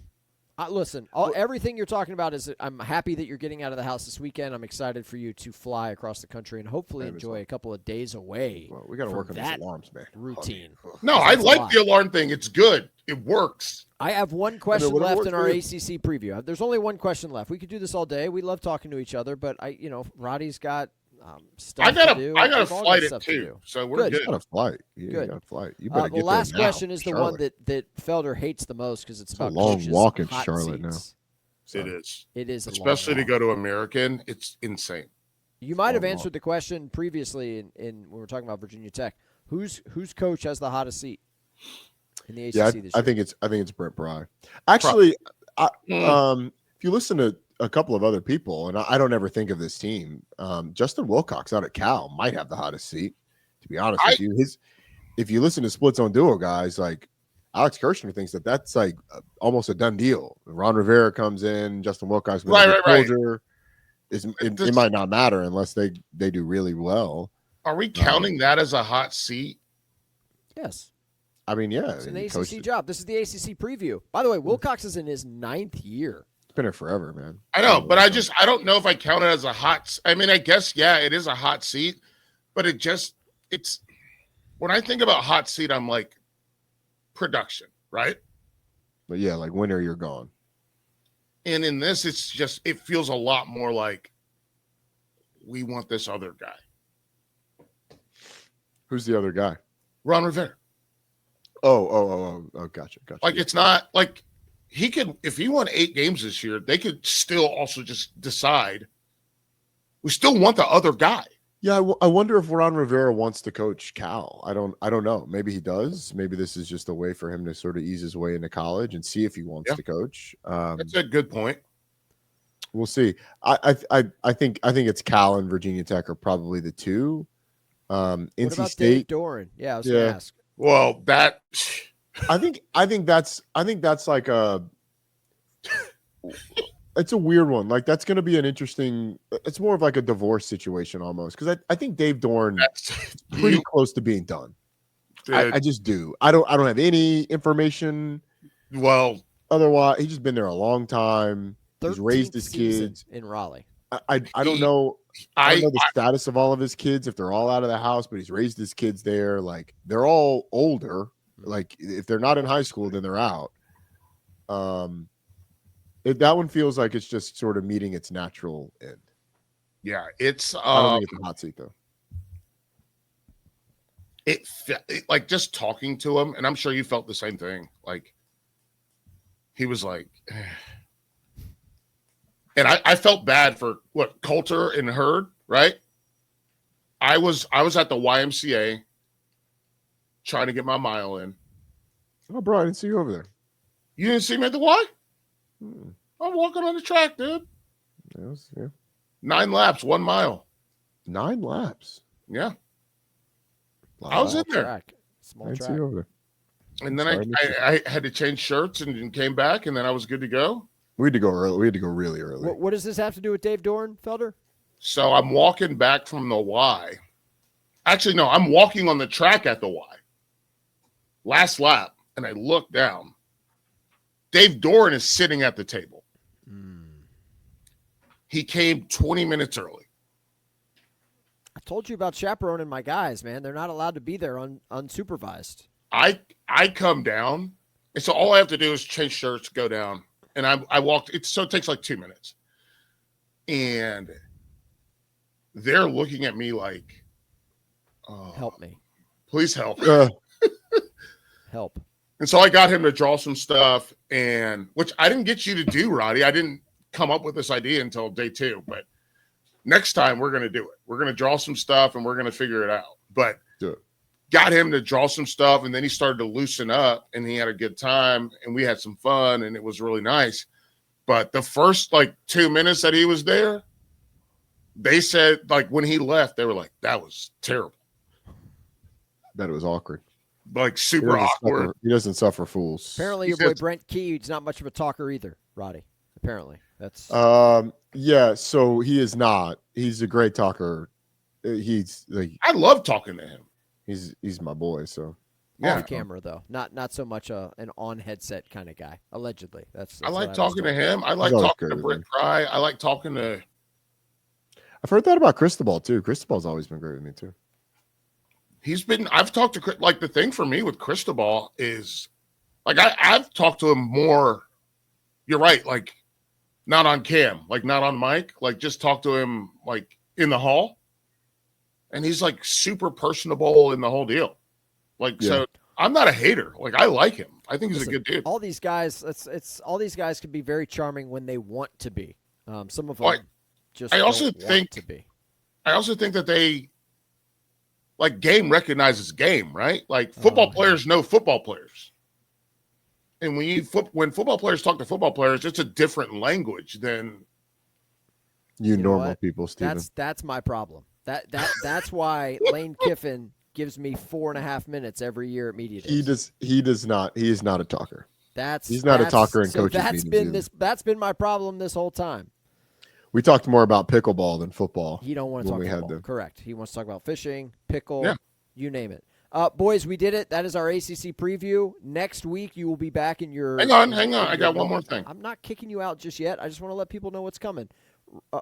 listen, everything you're talking about is I'm happy that you're getting out of the house this weekend. I'm excited for you to fly across the country and hopefully enjoy a couple of days away. Well, we got to work on these alarms, man. Routine. No, I like the alarm thing. It's good. It works. I have one question left in our ACC preview. There's only one question left. We could do this all day. We love talking to each other, but Roddy's got stuff to do. I got a flight at 2, so we're good. You got a flight. Good. You got a flight. You better The get last there now, question is the one that Felder hates the most because it's about a long coaches' walk in hot Charlotte seats. now. So it is. It is, especially to go to American. It's insane. You might have answered the question previously in when we were talking about Virginia Tech. Whose coach has the hottest seat in the ACC this year? I think it's Brent Pry. Actually, if you listen to a couple of other people, and I don't ever think of this team, Justin Wilcox out at Cal might have the hottest seat. To be honest with you, if you listen to Split Zone Duo guys, like Alex Kirshner thinks that's like almost a done deal. Ron Rivera comes in, Justin Wilcox, right. It might not matter unless they do really well. Are we counting that as a hot seat? Yes. I mean, yeah. It's an ACC job. This is the ACC preview. By the way, Wilcox is in his 9th year. It's been here forever, man. I know, but I don't know if I count it as a hot. I mean, I guess, yeah, it is a hot seat, but it's when I think about hot seat, I'm like production, right? But yeah, like winter, you're gone. And in this, it feels a lot more like we want this other guy. Who's the other guy? Ron Rivera. Oh, gotcha. Like it's not like he could, if he won 8 games this year, they could still also just decide we still want the other guy. Yeah, I wonder if Ron Rivera wants to coach Cal. I don't know. Maybe he does. Maybe this is just a way for him to sort of ease his way into college and see if he wants to coach. That's a good point. We'll see. I think it's Cal and Virginia Tech are probably the two. NC what about State. Dave Doran? Yeah, I was going to ask. Well, that I think that's like it's a weird one. Like that's going to be an interesting. It's more of like a divorce situation almost because I think Dave Doran is pretty close to being done. I just do. I don't have any information. Well, otherwise, he's just been there a long time. He's raised his kids in Raleigh. I don't know. I don't know the status of all of his kids, if they're all out of the house, but he's raised his kids there. Like they're all older. Like if they're not in high school, then they're out. That one feels like it's just sort of meeting its natural end. Yeah, it's. I don't think it's a hot seat though. It like just talking to him, and I'm sure you felt the same thing. Like he was like, And I felt bad for Coulter and Hurd, right? I was at the YMCA trying to get my mile in. Oh, bro, I didn't see you over there. You didn't see me at the Y? Hmm. I'm walking on the track, dude. Yeah. 9 laps, 1 mile. 9 laps. Yeah. Wow. I was in there. Small I didn't see track. you over there. And then I had to change shirts and came back, and then I was good to go. We had to go early. We had to go really early. What does this have to do with Dave Dorn, Felder? So I'm walking back from the Y. Actually, no, I'm walking on the track at the Y. Last lap, and I look down. Dave Dorn is sitting at the table. He came 20 minutes early. I told you about chaperoning my guys, man. They're not allowed to be there unsupervised. I come down, and so all I have to do is change shirts, go down, and I walked. It takes like 2 minutes, and they're looking at me like, help me, please help, help. And so I got him to draw some stuff, and which I didn't get you to do, Roddy. I didn't come up with this idea until day 2, but next time we're going to do it. We're going to draw some stuff, and we're going to figure it out. But got him to draw some stuff, and then he started to loosen up, and he had a good time, and we had some fun, and it was really nice. But the first, 2 minutes that he was there, they said, when he left, they were like, that was terrible. Bet it was awkward. Super awkward. He doesn't suffer fools. Apparently, your boy Brent Keith's not much of a talker either, Roddy. Apparently. That's yeah, so he is not. He's a great talker. He's I love talking to him. He's my boy, so off camera though. Not so much an on headset kind of guy, allegedly. That's I like talking to him. I like talking to Brent Pry. I like talking to I've heard that about Cristobal too. Cristobal's always been great with me too. I've talked to the thing for me with Cristobal is I've talked to him more. You're right, not on cam, not on mic, just talk to him in the hall. And he's super personable in the whole deal. So I'm not a hater. I like him. I think he's a good dude. All these guys, all these guys can be very charming when they want to be. Some of them just don't want to be. I also think that they game recognizes game, right? Football players know football players. And when football players talk to football players, it's a different language than you normal people, Steven. That's my problem. That's why Lane Kiffin gives me 4.5 minutes every year at media days. He does not. He is not a talker. He's not a talker in coaches meetings. That's been my problem this whole time. We talked more about pickleball than football. He don't want to talk football. Correct. He wants to talk about fishing, pickle, you name it. Boys, we did it. That is our ACC preview. Next week, you will be back in your... Hang on. I got one more thing. I'm not kicking you out just yet. I just want to let people know what's coming.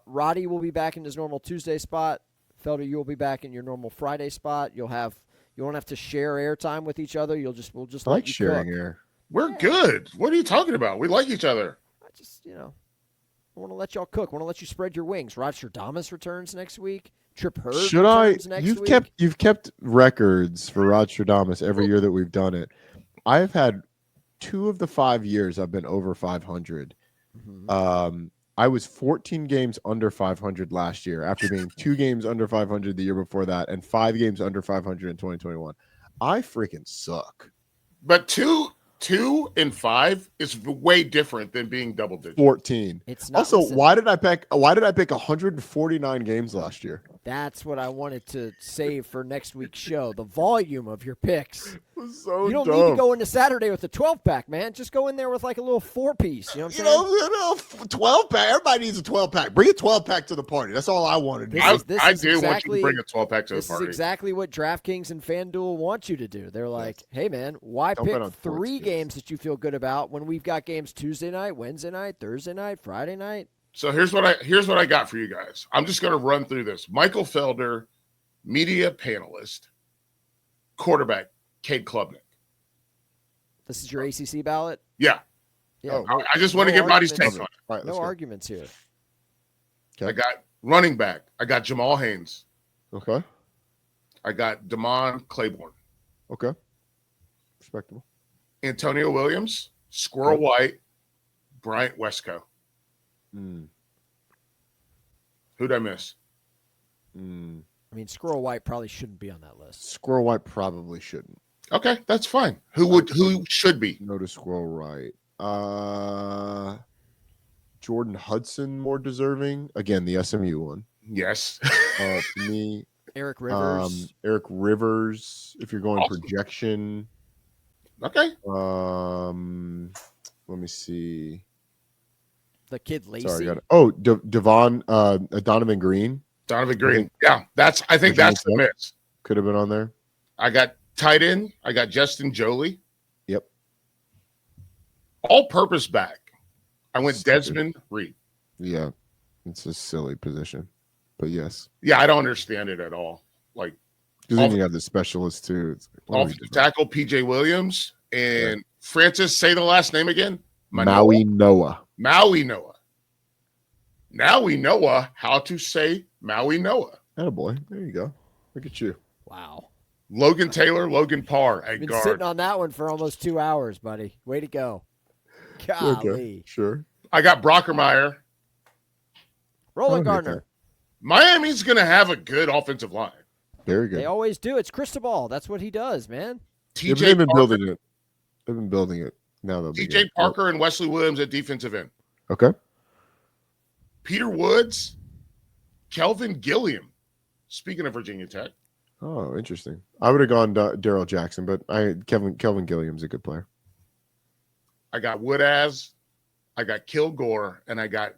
Roddy will be back in his normal Tuesday spot. Felder, you will be back in your normal Friday spot. You won't have to share airtime with each other. We'll just let you sharing cook. air. We're good. What are you talking about? We like each other. I just, I want to let y'all cook. I want to let you spread your wings. Rostradamus returns next week. Trip Hurd returns next week. You've kept records for Rostradamus every year that we've done it. I've had 2 of the 5 years I've been over 500. Mm-hmm. I was 14 games under 500 last year after being 2 games under 500 the year before that and 5 games under 500 in 2021. I freaking suck. But 2 and 5 is way different than being double digit. 14. It's not. Also, why did I pick 149 games last year? That's what I wanted to save for next week's show. The volume of your picks. So you don't need to go into Saturday with a 12-pack, man. Just go in there with a little 4-piece. You know what I'm saying? 12-pack. Everybody needs a 12-pack. Bring a 12-pack to the party. That's all I wanted to do. I do want you to bring a 12-pack to the party. This is exactly what DraftKings and FanDuel want you to do. They're like, hey, man, why pick 3 games that you feel good about when we've got games Tuesday night, Wednesday night, Thursday night, Friday night? So here's what I got for you guys. I'm just going to run through this. Michael Felder, media panelist, quarterback, Cade Klubnik. This is your ACC ballot? Yeah. I just want to get Roddy's take on it. Right, no arguments here. Okay. I got running back. I got Jamal Haynes. Okay. I got Damon Claiborne. Okay. Respectable. Antonio Williams, Squirrel White, Bryant Westco. Who'd I miss? I mean, Squirrel White probably shouldn't be on that list. Squirrel White probably shouldn't. Okay, that's fine. Who should be? No to Squirrel White. Jordan Hudson more deserving. Again, the SMU one. Yes. To me, Eric Rivers. Eric Rivers. If you're going Awesome. projection. Okay. Let me see. The kid Lacey. Sorry, Donovan Green. Donovan Green. Yeah, I think that's the miss. Could have been on there. I got tight end. I got Justin Jolie. Yep. All-purpose back. I went Desmond Reed. Yeah, it's a silly position, but yes. Yeah, I don't understand it at all. Like, because then you have the specialist too. It's like, offensive tackle PJ Williams and Francis. Say the last name again. Maui Noah. Maui Noah. Now we know how to say Maui Noah. Attaboy. There you go. Look at you. Wow. Logan Taylor, Logan Parr at Been guard. sitting on that one for almost 2 hours, buddy. Way to go. Golly. Okay, sure. I got Brockermeyer. Roland Gardner. Miami's going to have a good offensive line. Very good. They always do. It's Cristobal. That's what he does, man. They've been building it. They've been building it. Now they'll be TJ Parker and Wesley Williams at defensive end. Okay. Peter Woods, Kelvin Gilliam. Speaking of Virginia Tech. Oh, interesting. I would have gone Darrell Jackson, but Kelvin Gilliam's a good player. I got Woodaz, I got Kilgore, and I got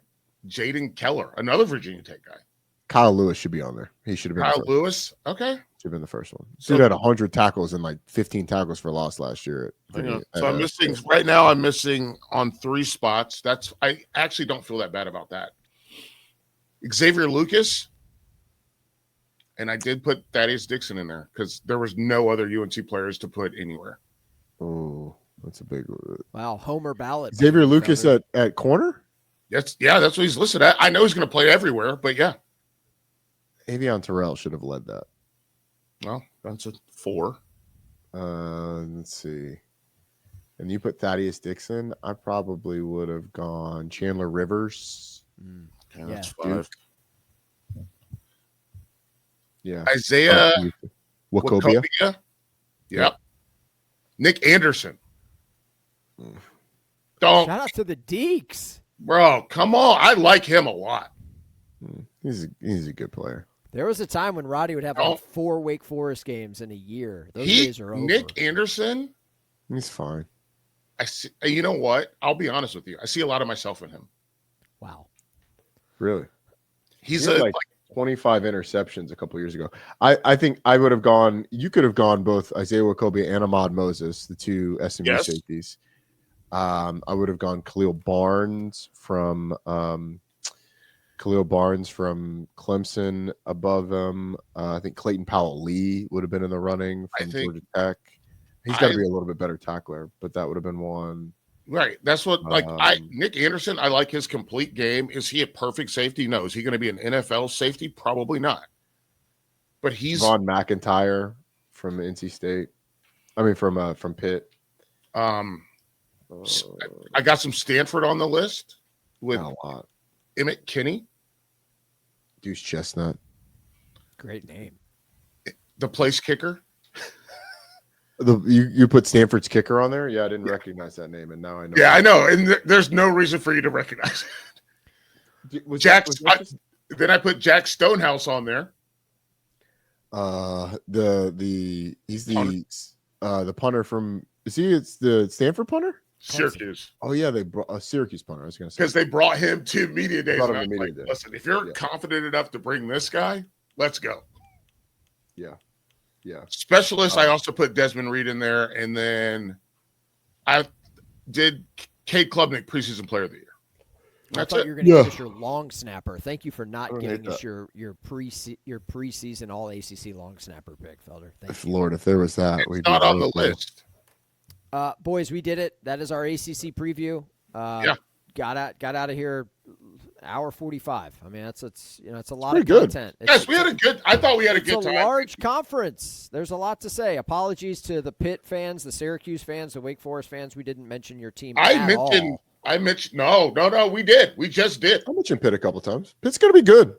Jaden Keller, another Virginia Tech guy. Kyle Lewis should be on there. He should have been. Kyle Lewis, okay. Should have been the first one. Dude had 100 tackles and like 15 tackles for loss last year. I'm missing right now. I'm missing on 3 spots. I actually don't feel that bad about that. Xavier Lucas, and I did put Thaddeus Dixon in there because there was no other UNC players to put anywhere. Oh, that's a big one. Wow, Homer ballot. Xavier Lucas at corner? That's what he's listed at. I know he's going to play everywhere, but yeah. Avion Terrell should have led that. Well, that's a 4. Let's see. And you put Thaddeus Dixon. I probably would have gone Chandler Rivers. Okay, that's 5. Duke. Yeah. Isaiah Wacobia. Yep. Nick Anderson. Shout out to the Deeks. Bro, come on. I like him a lot. He's a good player. There was a time when Roddy would have like 4 Wake Forest games in a year. Those days are over. Nick Anderson. He's fine. I see. You know what? I'll be honest with you. I see a lot of myself in him. Wow. Really? He's he had like 25 interceptions a couple years ago. I think I would have gone. You could have gone both Isaiah Wacobia and Ahmad Moses, the 2 SMU safeties. I would have gone Khalil Barnes from Clemson above him. I think Clayton Powell-Lee would have been in the running from Georgia Tech. He's got to be a little bit better tackler, but that would have been one. Right. That's what Nick Anderson, I like his complete game. Is he a perfect safety? No. Is he going to be an NFL safety? Probably not. But he's Von McIntyre from NC State. I mean from Pitt. I got some Stanford on the list with Emmett Kinney. Deuce Chestnut. Great name. The place kicker. You put Stanford's kicker on there? Yeah, I didn't recognize that name, and now I know. Yeah, I know, and there's no reason for you to recognize it. Then I put Jack Stonehouse on there. He's the punter from. It's the Stanford punter? Syracuse. Oh yeah, they brought a Syracuse punter. I was going to say because they brought him to media days. Listen, if you're confident enough to bring this guy, let's go. Yeah. Specialist, I also put Desmond Reed in there, and then I did Cade Klubnik preseason player of the year. I thought you were going to give us your long snapper. Thank you for not giving us your preseason all ACC long snapper pick, Felder. Thank you. Lord, if there was that, it's not on the list. Boys, we did it. That is our ACC preview. Got out of here hour 45. I mean, it's a lot of content. Yes, we had a good. I thought we had a good time. It's a large conference. There's a lot to say. Apologies to the Pitt fans, the Syracuse fans, the Wake Forest fans. We didn't mention your team. I mentioned. No. We did. We just did. I mentioned Pitt a couple times. Pitt's going to be good.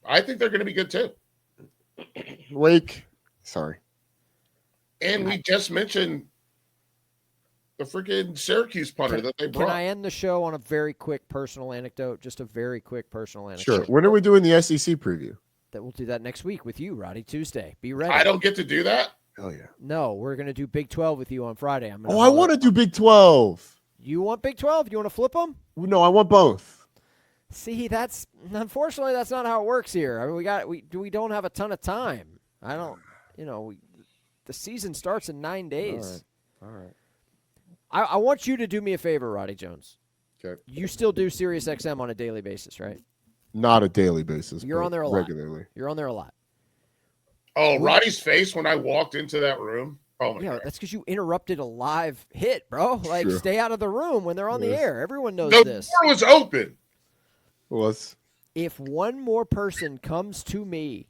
I think they're going to be good too. Wake. Sorry. And we just mentioned the freaking Syracuse punter that they brought. Can I end the show on a very quick personal anecdote? Just a very quick personal anecdote. Sure. When are we doing the SEC preview? That we'll do that next week with you, Roddy. Tuesday. Be ready. I don't get to do that. Oh yeah. No, we're going to do Big 12 with you on Friday. I want to do Big 12. You want Big 12? You want to flip them? No, I want both. See, unfortunately that's not how it works here. I mean, we don't have a ton of time. I don't, the season starts in 9 days. All right. I want you to do me a favor, Roddy Jones. Okay. You still do Sirius XM on a daily basis, right? Not a daily basis. You're on there a lot. Regularly. You're on there a lot. Oh, Roddy's face when I walked into that room. Oh my God. That's because you interrupted a live hit, bro. Like, stay out of the room when they're on the air. Everyone knows this. The door was open. If one more person comes to me,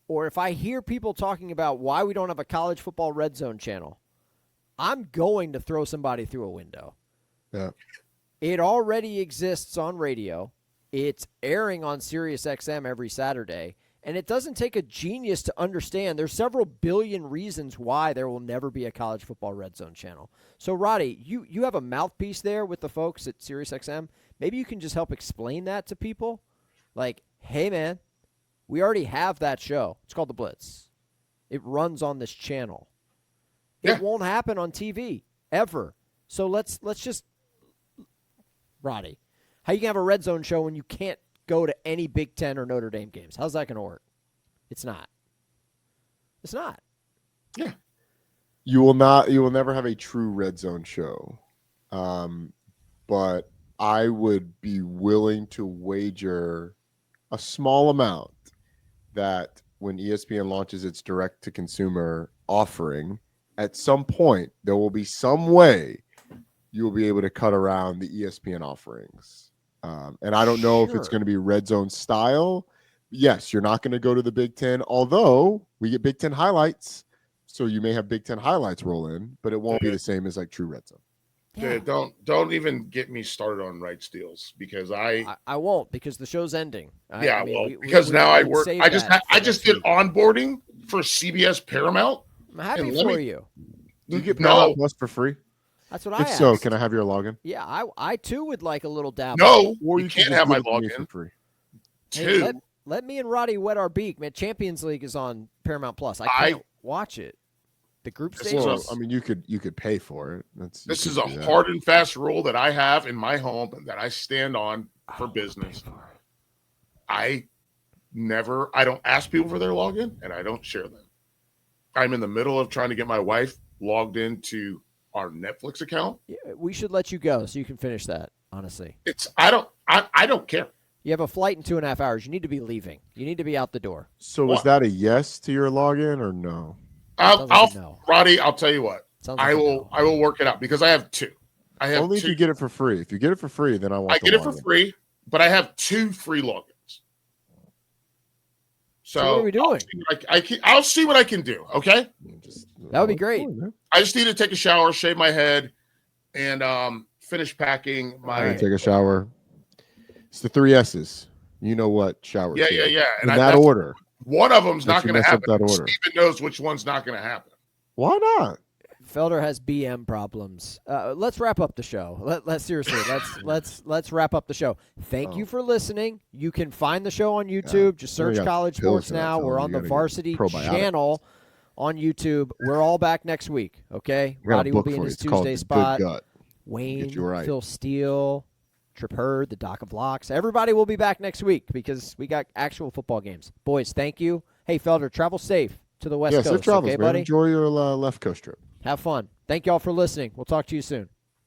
or if I hear people talking about why we don't have a college football red zone channel, I'm going to throw somebody through a window. Yeah. It already exists on radio. It's airing on Sirius XM every Saturday. And it doesn't take a genius to understand there's several billion reasons why there will never be a college football red zone channel. So, Roddy, you have a mouthpiece there with the folks at Sirius XM. Maybe you can just help explain that to people. Like, hey, man, we already have that show. It's called The Blitz. It runs on this channel. It won't happen on TV ever. So let's just, Roddy, how you can have a red zone show when you can't go to any Big Ten or Notre Dame games? How's that going to work? It's not. It's not. Yeah. You will never have a true red zone show. But I would be willing to wager a small amount that when ESPN launches its direct to consumer offering, at some point there will be some way you will be able to cut around the ESPN offerings. And I don't know if it's going to be red zone style. Yes, you're not going to go to the Big Ten, although we get Big Ten highlights. So you may have Big Ten highlights roll in, but it won't be the same as like true red zone. Yeah. Don't even get me started on rights deals because I won't because the show's ending. Because now I work. I just did onboarding for CBS Paramount. I'm happy for you. You get Paramount Plus for free. That's what I asked. If so, can I have your login? Yeah, I too would like a little dabble. No, or you can't have my login for free. Hey, let me and Roddy wet our beak, man. Champions League is on Paramount Plus. I can't watch it. The group stages. Well, I mean, you could pay for it. This is a hard and fast rule that I have in my home that I stand on for business. I don't ask people for their login, and I don't share them. I'm in the middle of trying to get my wife logged into our Netflix account. Yeah, we should let you go so you can finish that. Honestly, I don't care. You have a flight in 2.5 hours. You need to be leaving. You need to be out the door. So was that a yes to your login or no? Roddy, I'll tell you what. I will work it out because I have two. Only if you get it for free. If you get it for free, then I get it for free, but I have 2 free logins. So what are we doing? I'll see what I can do. Okay, that would be great. I just need to take a shower, shave my head, and finish packing my. Take a shower. It's the 3 S's. You know what shower? Yeah. In that order. One of them's not going to happen. That order. Steven knows which one's not going to happen. Why not? Felder has BM problems. Let's wrap up the show. Let's wrap up the show. Thank you for listening. You can find the show on YouTube. Just search College Sports Now. We're on the Varsity channel on YouTube. We're all back next week. Okay, Roddy will be in his Tuesday spot. Wayne, Phil Steele, Trip Hurd, the Doc of Locks. Everybody will be back next week because we got actual football games. Boys, thank you. Hey, Felder, travel safe to the West Coast. Safe travels, okay, man. buddy? Enjoy your left coast trip. Have fun. Thank you all for listening. We'll talk to you soon.